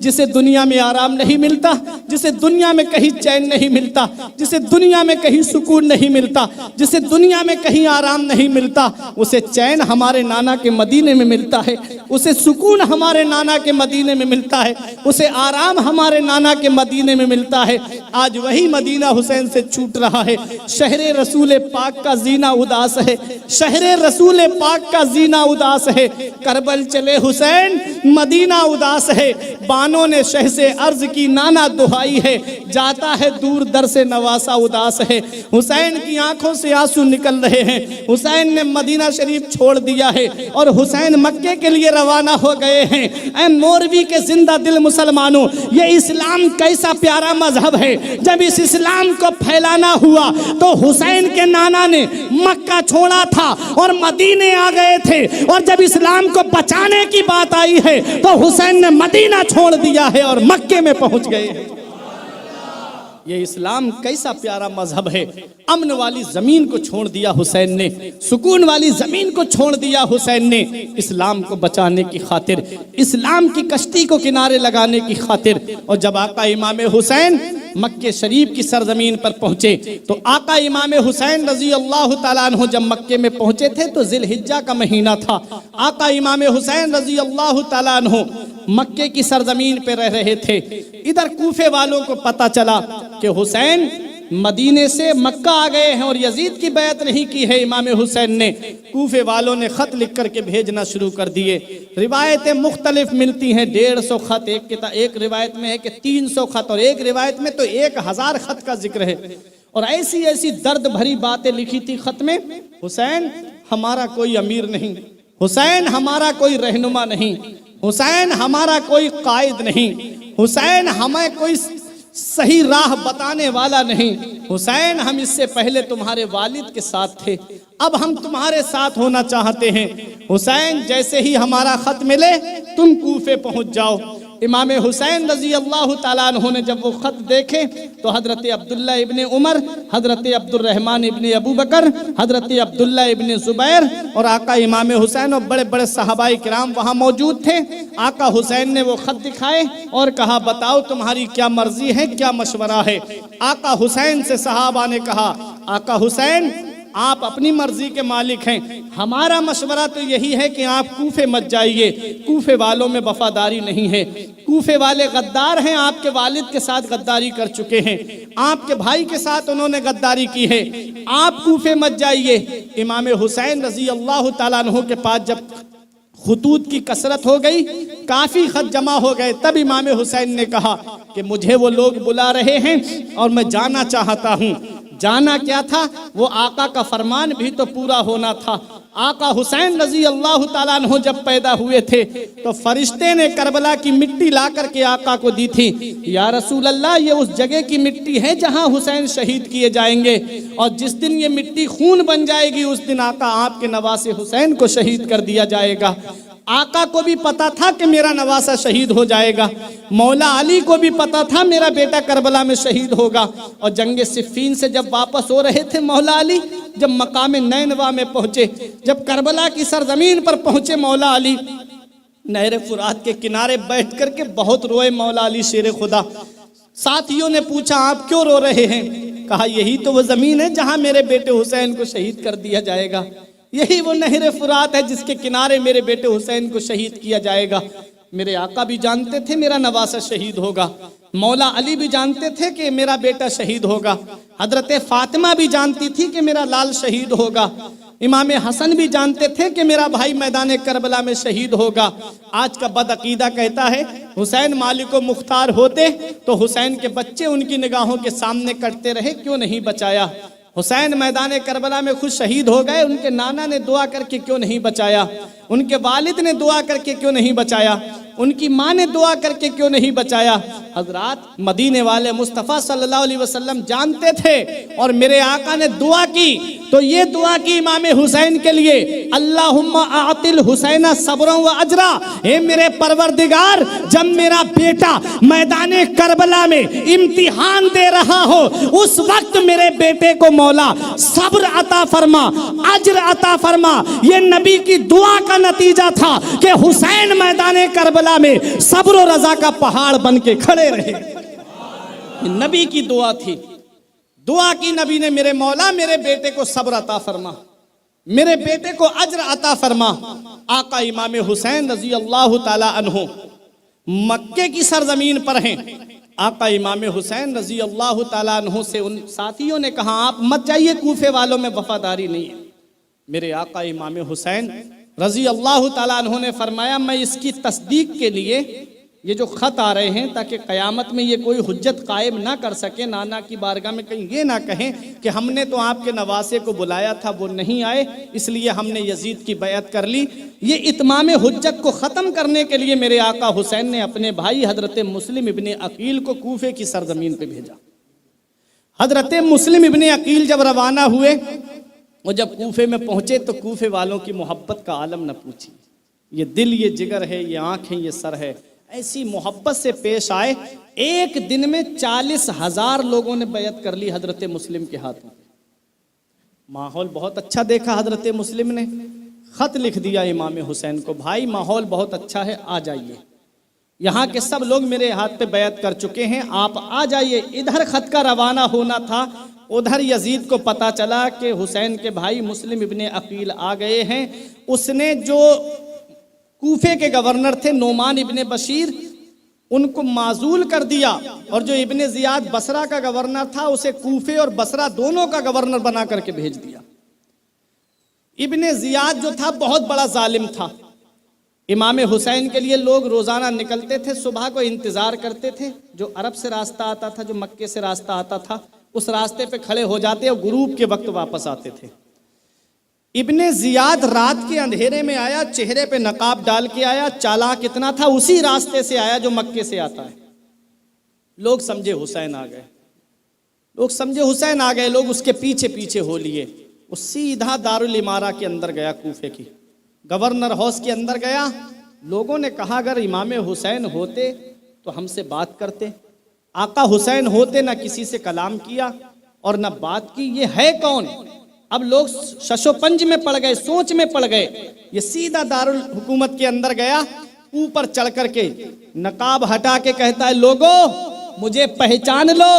A: जिसे दुनिया में आराम नहीं मिलता, जिसे दुनिया में कहीं चैन नहीं मिलता, जिसे दुनिया में कहीं सुकून नहीं मिलता, जिसे दुनिया में कहीं आराम नहीं मिलता, उसे चैन हमारे नाना के मदीने में मिलता है, उसे सुकून हमारे नाना के मदीने में मिलता है, उसे आराम हमारे नाना के मदीने में मिलता है। आज वही मदीना हुसैन से छूट रहा है। शहरे रसूल पाक का जीना उदास है, शहरे रसूल पाक का जीना उदास है, करबल चले हुसैन मदीना उदास है। बानों ने शह से अर्ज की नाना दुहाई है, जाता है दूर दर से नवासा उदास है। हुसैन की आंखों से आंसू निकल रहे हैं। हुसैन ने मदीना शरीफ छोड़ दिया है और हुसैन मक्के के लिए रवाना हो गए हैं। ऐ मोरवी के जिंदा दिल मुसलमानों, ये इस्लाम कैसा प्यारा मजहब है। जब इस इस्लाम को फैलाना हुआ तो हुसैन के नाना ने मक्का छोड़ा था और मदीने आ गए थे, और जब इस्लाम को बचाने की बात आई है तो हुसैन ने मदीना छोड़ दिया है और मक्के में पहुंच गए हैं। ये इस्लाम कैसा प्यारा मजहब है। अमन वाली जमीन को छोड़ दिया हुसैन ने, सुकून वाली जमीन को छोड़ दिया हुसैन ने, इस्लाम को बचाने की खातिर, इस्लाम की कश्ती को किनारे लगाने की खातिर। और जब आका इमाम हुसैन मक्के शरीफ की सरजमीन पर पहुंचे तो आका इमाम हुसैन रजी अल्लाह ताला अन्हु जब मक्के में पहुंचे थे तो जिलहिज्जा का महीना था। आका इमाम हुसैन रजी अल्लाह ताला अन्हु मक्के की सरजमीन पे रह रहे थे। इधर कूफे वालों को पता चला कि हुसैन मदीने से मक्का आ गए हैं और यजीद की बैत नहीं की है इमाम हुसैन ने। कूफे वालों ने खत लिख करके भेजना शुरू कर दिए। रिवायतें मुख्तलिफ मिलती हैं, 150 खत, एक रिवायत में है कि 300 खत, और एक रिवायत में तो 1000 खत का जिक्र है। और ऐसी ऐसी दर्द भरी बातें लिखी थी खत में। हुसैन हमारा कोई अमीर नहीं, हुसैन हमारा कोई रहनुमा नहीं, हुसैन हमारा कोई कायद नहीं, हुसैन हमें कोई सही राह बताने वाला नहीं, हुसैन हम इससे पहले तुम्हारे वालिद के साथ थे, अब हम तुम्हारे साथ होना चाहते हैं। हुसैन जैसे ही हमारा खत मिले तुम कूफे पहुंच जाओ। इमाम हुसैन रजी अल्लाह ताला अन्हु ने जब वो खत देखे तो हजरत अब्दुल्ला इब्ने उमर, हजरत अब्दुर्रहमान इब्ने अबू बकर, हजरत अब्दुल्ला इब्ने जुबैर और आका इमाम हुसैन और बड़े बड़े सहाबाई किराम वहाँ मौजूद थे। आका हुसैन ने वो खत दिखाए और कहा, बताओ तुम्हारी क्या मर्जी है, क्या मशवरा है। आका हुसैन से सहाबा ने कहा, आका हुसैन आप अपनी मर्जी के मालिक हैं, हमारा मशवरा तो यही है कि आप कूफे मत जाइए। कूफे वालों में वफादारी नहीं है, कूफे वाले गद्दार हैं, आपके वालिद के साथ गद्दारी कर चुके हैं, आपके भाई के साथ उन्होंने गद्दारी की है, आप कूफे मत जाइए। इमाम हुसैन रजी अल्लाह ताला अन्हु के पास जब खुतूत की कसरत हो गई, काफी खत जमा हो गए। तब इमाम हुसैन ने कहा कि मुझे वो लोग बुला रहे हैं और मैं जाना चाहता हूँ। जाना क्या था, वो आका का फरमान भी तो पूरा होना था। आका हुसैन रजी अल्लाह ताला अन्हु जब पैदा हुए थे तो फरिश्ते ने करबला की मिट्टी ला करके आका को दी थी। या रसूल अल्लाह, ये उस जगह की मिट्टी है जहां हुसैन शहीद किए जाएंगे, और जिस दिन ये मिट्टी खून बन जाएगी उस दिन आका आपके नवासे हुसैन को शहीद कर दिया जाएगा। आका को भी पता था कि मेरा नवासा शहीद हो जाएगा, मौला अली को भी पता था मेरा बेटा करबला में शहीद होगा। और जंग सिफ़ीन से जब वापस हो रहे थे मौला अली, जब मकाम नैनवा में पहुंचे, जब करबला की सरजमीन पर पहुंचे मौला अली, नहर फुरात के किनारे बैठ करके बहुत रोए मौला अली शेर खुदा। साथियों ने पूछा आप क्यों रो रहे हैं? कहा यही तो वो जमीन है जहां मेरे बेटे हुसैन को शहीद कर दिया जाएगा, यही वो नहर फुरात है जिसके किनारे मेरे बेटे हुसैन को शहीद किया जाएगा। मेरे आका भी जानते थे मेरा नवासा शहीद होगा, मौला अली भी जानते थे कि मेरा बेटा शहीद होगा, हजरत फातिमा भी जानती थी कि मेरा लाल शहीद होगा, इमाम हसन भी जानते थे कि मेरा भाई मैदान करबला में शहीद होगा। आज का बदअकीदा कहता है हुसैन मालिको मुख्तार होते तो हुसैन के बच्चे उनकी निगाहों के सामने कटते रहे, क्यों नहीं बचाया? हुसैन मैदान करबला में खुद शहीद हो गए, उनके नाना ने दुआ करके क्यों नहीं बचाया? उनके वालिद ने दुआ करके क्यों नहीं बचाया? उनकी माँ ने दुआ करके क्यों नहीं बचाया? हजरात, मदीने वाले मुस्तफ़ा सल्लल्लाहु अलैहि वसल्लम जानते थे और मेरे आका ने दुआ की तो ये दुआ की इमाम हुसैन के लिए, अल्लाहुम्मा आतिल हुसैना सब्रन व अजरा, हे मेरे परवरदिगार, जब मेरा बेटा मैदान करबला में इम्तिहान दे रहा हो उस वक्त मेरे बेटे को मौला सब्र अता फरमा, अजर अता फरमा। ये नबी की दुआ का नतीजा था कि हुसैन मैदान करबला में सब्र और रजा का पहाड़ बन के खड़े रहे। नबी की दुआ थी, दुआ की नबी ने, मेरे मौला मेरे बेटे को सब्र अता फरमा, मेरे बेटे को अजर अता फरमा। आका इमाम हुसैन रजी अल्लाह ताला अन्हु मक्के की सरजमीन पर हैं। आका इमाम हुसैन रजी अल्लाह ताला अन्हु से उन साथियों ने कहा आप मत जाइए, कूफे वालों में वफादारी नहीं है। मेरे आका इमाम हुसैन रजी अल्लाह ताला अन्हु ने फरमाया मैं इसकी तस्दीक के लिए ये जो ख़त आ रहे हैं ताकि क़यामत में ये कोई हुज्जत कायम ना कर सके, नाना की बारगाह में कहीं ये ना कहें कि हमने तो आपके नवासे को बुलाया था वो नहीं आए इसलिए हमने यजीद की बैअत कर ली। ये इत्माम हुज्जत को ख़त्म करने के लिए मेरे आका हुसैन ने अपने भाई हज़रत मुस्लिम इब्ने अकील को कूफे की सरजमीन पर भेजा। हज़रत मुस्लिम इब्ने अकील जब रवाना हुए और जब कूफे में पहुँचे तो कूफे वालों की मोहब्बत का आलम न पूछिए। ये दिल, ये जिगर है, ये आँखें, ये सर है, ऐसी मोहब्बत से पेश आए। एक दिन में 40,000 लोगों ने बैत कर ली हजरत मुस्लिम के हाथों। माहौल बहुत अच्छा देखा हजरत मुस्लिम ने, खत लिख दिया इमाम हुसैन को, भाई माहौल बहुत अच्छा है, आ जाइए, यहाँ के सब लोग मेरे हाथ पे बैत कर चुके हैं, आप आ जाइए। इधर खत का रवाना होना था, उधर यजीद को पता चला कि हुसैन के भाई मुस्लिम इब्ने अकील आ गए हैं। उसने जो कूफे के गवर्नर थे नोमान इब्ने बशीर, उनको माजूल कर दिया, और जो इब्ने जियाद बसरा का गवर्नर था उसे कूफे और बसरा दोनों का गवर्नर बना करके भेज दिया। इब्ने जियाद जो था बहुत बड़ा जालिम था। इमाम हुसैन के लिए लोग रोज़ाना निकलते थे, सुबह को इंतज़ार करते थे, जो अरब से रास्ता आता था, जो मक्के से रास्ता आता था, उस रास्ते पे खड़े हो जाते और गुरूब के वक्त वापस आते थे। इब्ने जियाद रात के अंधेरे में आया, चेहरे पे नकाब डाल के आया, चालाक कितना था, उसी रास्ते से आया जो मक्के से आता है। लोग समझे हुसैन आ गए, लोग समझे हुसैन आ गए, लोग उसके पीछे पीछे हो लिए। वो सीधा दारुल इमारा के अंदर गया, कूफे की गवर्नर हाउस के अंदर गया। लोगों ने कहा अगर इमाम हुसैन होते तो हमसे बात करते, आका हुसैन होते ना किसी से कलाम किया और ना बात की, ये है कौन? अब लोग शशोपंज में पड़ गए, सोच में पड़ गए। ये सीधा दारुल हुकूमत के अंदर गया, ऊपर चढ़ करके नकाब हटा के कहता है लोगों मुझे पहचान लो,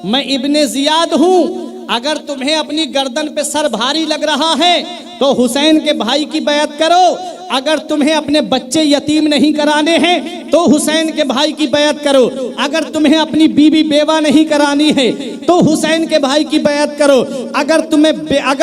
A: मैं इब्ने जियाद हूँ, अगर तुम्हें अपनी गर्दन पे सर भारी लग रहा है तो हुसैन के भाई की बैत करो। अगर तुम्हें अपने बच्चे यतीम नहीं कराने हैं तो हुसैन के भाई की बैत करो। अगर तुम्हें अपनी बीवी बेवा नहीं करानी है तो हुसैन के भाई की बैत करो। अगर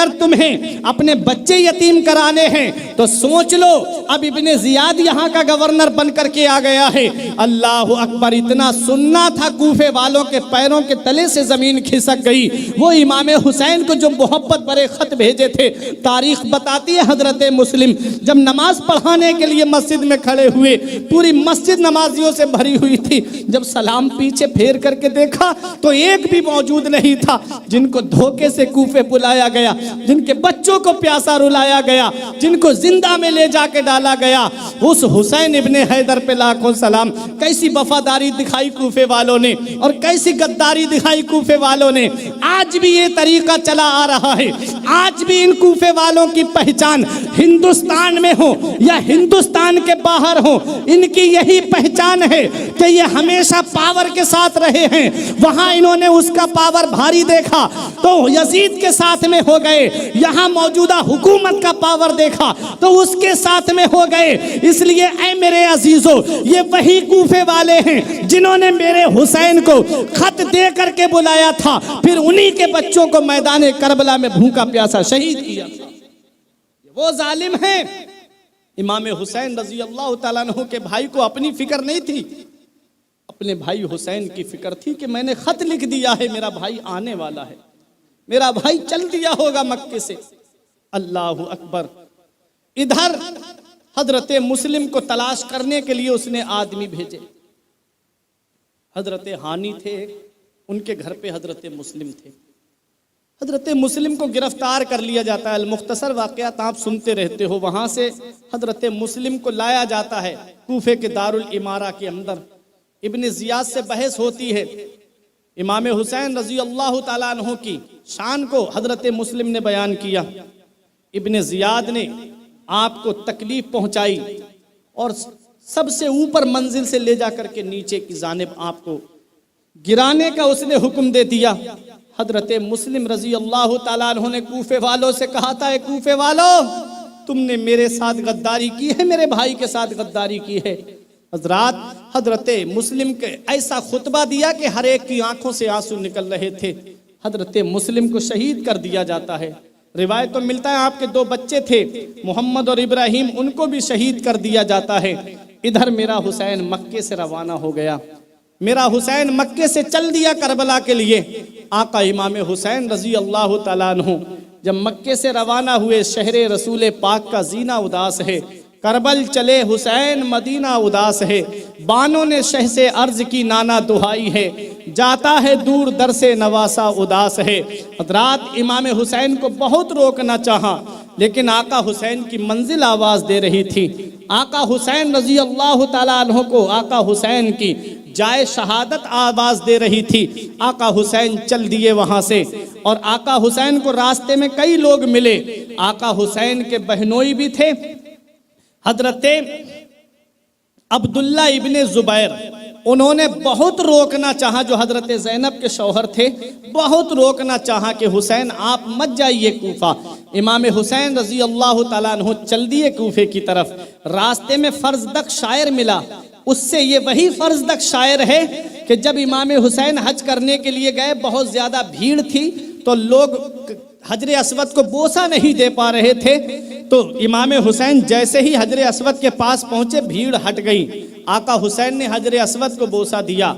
A: तुम्हें अपने बच्चे यतीम कराने हैं तो सोच लो, अब इब्ने जियाद यहाँ का गवर्नर बन करके आ गया है। अल्लाह अकबर, इतना सुनना था कूफे वालों के पैरों के तले से जमीन खिसक गई। वो इमाम हुसैन को जो मोहब्बत भरे खत भेजे थे, तारीख बताती है हजरत मुस्लिम जब नमाज पढ़ाने के लिए मस्जिद में खड़े हुए, पूरी मस्जिद नमाजियों से भरी हुई थी। जब सलाम पीछे फेर करके देखा तो एक भी मौजूद नहीं था। जिनको धोखे से कूफे बुलाया गया, जिनके बच्चों को प्यासा रुलाया गया, जिनको जिंदा में ले जाके डाला गया, उस हुसैन इब्ने हैदर पे लाखों सलाम। कैसी वफादारी दिखाई कूफे वालों ने और कैसी गद्दारी दिखाई कूफे वालों ने। आज भी ये तरीका चला आ रहा है। आज भी इन कूफे वालों की पहचान हिंदुस्तान में हो या हिंदुस्तान के बाहर हो, इनकी यही पहचान है कि ये हमेशा पावर के साथ रहे हैं। वहां इन्होंने उसका पावर भारी देखा तो यजीद के साथ में हो गए, यहां मौजूदा हुकूमत का पावर देखा तो उसके साथ में हो गए। इसलिए ऐ मेरे अजीजों, ये वही कूफे वाले हैं जिन्होंने मेरे हुसैन को खत दे करके बुलाया था, फिर उन्हीं के बच्चों को मैदान करबला में भूखा प्यासा शहीद किया। वो जालिम हैं। इमाम हुसैन रजी अल्लाह तआला अन्हु के भाई को अपनी फिक्र नहीं थी, अपने भाई हुसैन की फिक्र थी कि मैंने खत लिख दिया है, मेरा भाई आने वाला है, मेरा भाई चल दिया होगा मक्के से। अल्लाह अकबर। इधर हजरत मुस्लिम को तलाश करने के लिए उसने आदमी भेजे। हजरत हानी थे, उनके घर पे हजरत मुस्लिम थे। हजरत मुस्लिम को गिरफ्तार कर लिया जाता है। मुख्तसर वाक़यात आप सुनते रहते हो। वहाँ से हजरत मुस्लिम को लाया जाता है कूफे के दारुल इमारा के अंदर। इब्ने जियाद से बहस होती है। इमाम हुसैन रजी अल्लाह ताला अन्हु की शान को हजरत मुस्लिम ने बयान किया। इब्ने जियाद ने आपको तकलीफ पहुँचाई और सबसे ऊपर मंजिल से ले जा करके नीचे की जानिब आपको गिराने का उसने हुक्म दे दिया। हजरत मुस्लिम रजी अल्लाह ताला अन्हु ने कूफे वालों से कहा था, कूफे वालों, तुमने मेरे साथ गद्दारी की है, मेरे भाई के साथ गद्दारी की है। हजरात, हजरत मुस्लिम के ऐसा खुतबा दिया कि हर एक की आंखों से आंसू निकल रहे थे। हजरत मुस्लिम को शहीद कर दिया जाता है। रिवायत तो मिलता है आपके 2 बच्चे थे, मोहम्मद और इब्राहिम, उनको भी शहीद कर दिया जाता है। इधर मेरा हुसैन मक्के से रवाना हो गया। मेरा हुसैन मक्के से चल दिया करबला के लिए। आका इमाम हुसैन रजी अल्लाह ताला अन्हु जब मक्के से रवाना हुए, शहरे रसूल पाक का जीना उदास है। करबल चले हुसैन मदीना उदास है। बानों ने शह से अर्ज की नाना दुहाई है, जाता है दूर दर से नवासा उदास है। हजरात, इमाम हुसैन को बहुत रोकना चाहा, लेकिन आका हुसैन की मंजिल आवाज दे रही थी। आका हुसैन रजी अल्लाह ताला अन्हु को आका हुसैन की जाए शहादत आवाज दे रही थी। आका हुसैन चल दिए वहां से और आका हुसैन को रास्ते में कई लोग मिले। आका हुसैन के बहनोई भी थे, हजरत अब्दुल्ला इब्ने जुबैर। उन्होंने बहुत रोकना चाहा, जो हजरत ज़ैनब के शौहर थे, बहुत रोकना चाहा कि हुसैन आप मत जाइए कूफा। इमाम हुसैन रजी अल्लाह ताला अन्हु चल दिए कूफे की तरफ। रास्ते में फर्जदक शायर मिला। उससे ये वही फर्जदक शायर है कि जब इमाम हुसैन हज करने के लिए गए, बहुत ज़्यादा भीड़ थी तो लोग हजरे अस्वद को बोसा नहीं दे पा रहे थे। तो इमाम हुसैन जैसे ही हजरे अस्वद के पास पहुंचे, भीड़ हट गई। आका हुसैन ने हजरे अस्वद को बोसा दिया।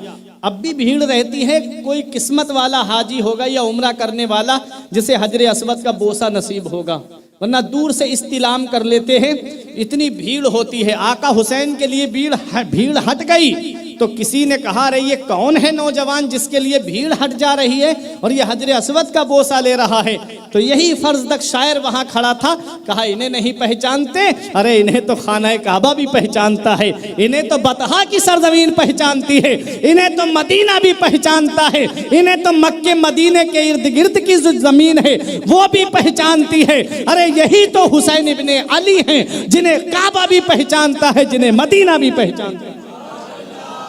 A: अब भी भीड़ रहती है, कोई किस्मत वाला हाजी होगा या उम्रा करने वाला जिसे हजरे अस्वद का बोसा नसीब होगा, वरना दूर से इस्तिलाम कर लेते हैं। इतनी भीड़ होती है। आका हुसैन के लिए भीड़ हट गई तो किसी ने कहा, अरे ये कौन है नौजवान जिसके लिए भीड़ हट जा रही है और ये हजरे अस्वद का बोसा ले रहा है। तो यही फर्जदक शायर वहां खड़ा था। कहा, इन्हें नहीं पहचानते? अरे इन्हें तो खाना काबा भी पहचानता है, इन्हें तो बतहा की सरजमीन पहचानती है, इन्हें तो मदीना भी पहचानता है, इन्हें तो मक्के मदीने के इर्द गिर्द की जो जमीन है वो भी पहचानती है। अरे यही तो हुसैन इब्ने अली हैं, जिन्हें काबा भी पहचानता है, जिन्हें मदीना भी पहचानता है।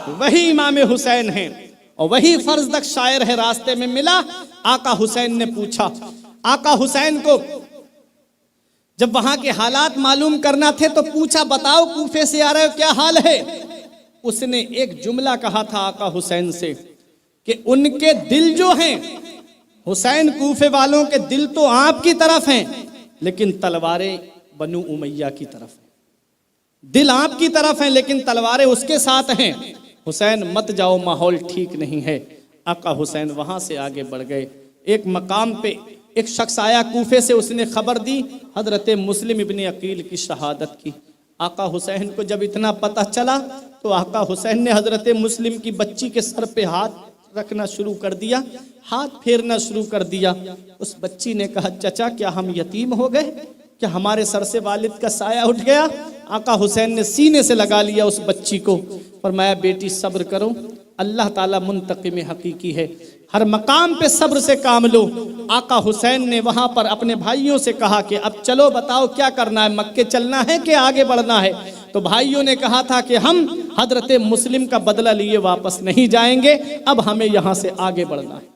A: वही इमाम हुसैन हैं और वही फर्जदक शायर है। रास्ते में मिला, आका हुसैन ने पूछा। आका हुसैन को जब वहां के हालात मालूम करना थे तो पूछा, बताओ कूफे से आ रहे हो, क्या हाल है। उसने एक जुमला कहा था आका हुसैन से कि उनके दिल जो हैं, हुसैन कूफे वालों के दिल तो आपकी तरफ हैं, लेकिन तलवारें बनु उमैया की तरफ हैं। दिल आपकी तरफ हैं लेकिन तलवारें उसके साथ हैं। हुसैन मत जाओ, माहौल ठीक नहीं है। आका हुसैन वहां से आगे बढ़ गए। एक मकाम पे एक शख्स आया कूफे से, उसने खबर दी हजरत मुस्लिम इब्ने अकील की शहादत की। आका हुसैन को जब इतना पता चला तो आका हुसैन ने हजरत मुस्लिम की बच्ची के सर पे हाथ रखना शुरू कर दिया, हाथ फेरना शुरू कर दिया। उस बच्ची ने कहा, चचा क्या हम यतीम हो गए, क्या हमारे सर से वालिद का साया उठ गया। आका हुसैन ने सीने से लगा लिया उस बच्ची को, फरमाया बेटी सब्र करो, अल्लाह ताला मुंतकिम हकीकी है, हर मकाम पे सब्र से काम लो। आका हुसैन ने वहां पर अपने भाइयों से कहा कि अब चलो बताओ क्या करना है, मक्के चलना है कि आगे बढ़ना है। तो भाइयों ने कहा था कि हम हजरत मुस्लिम का बदला लिए वापस नहीं जाएंगे, अब हमें यहां से आगे बढ़ना है।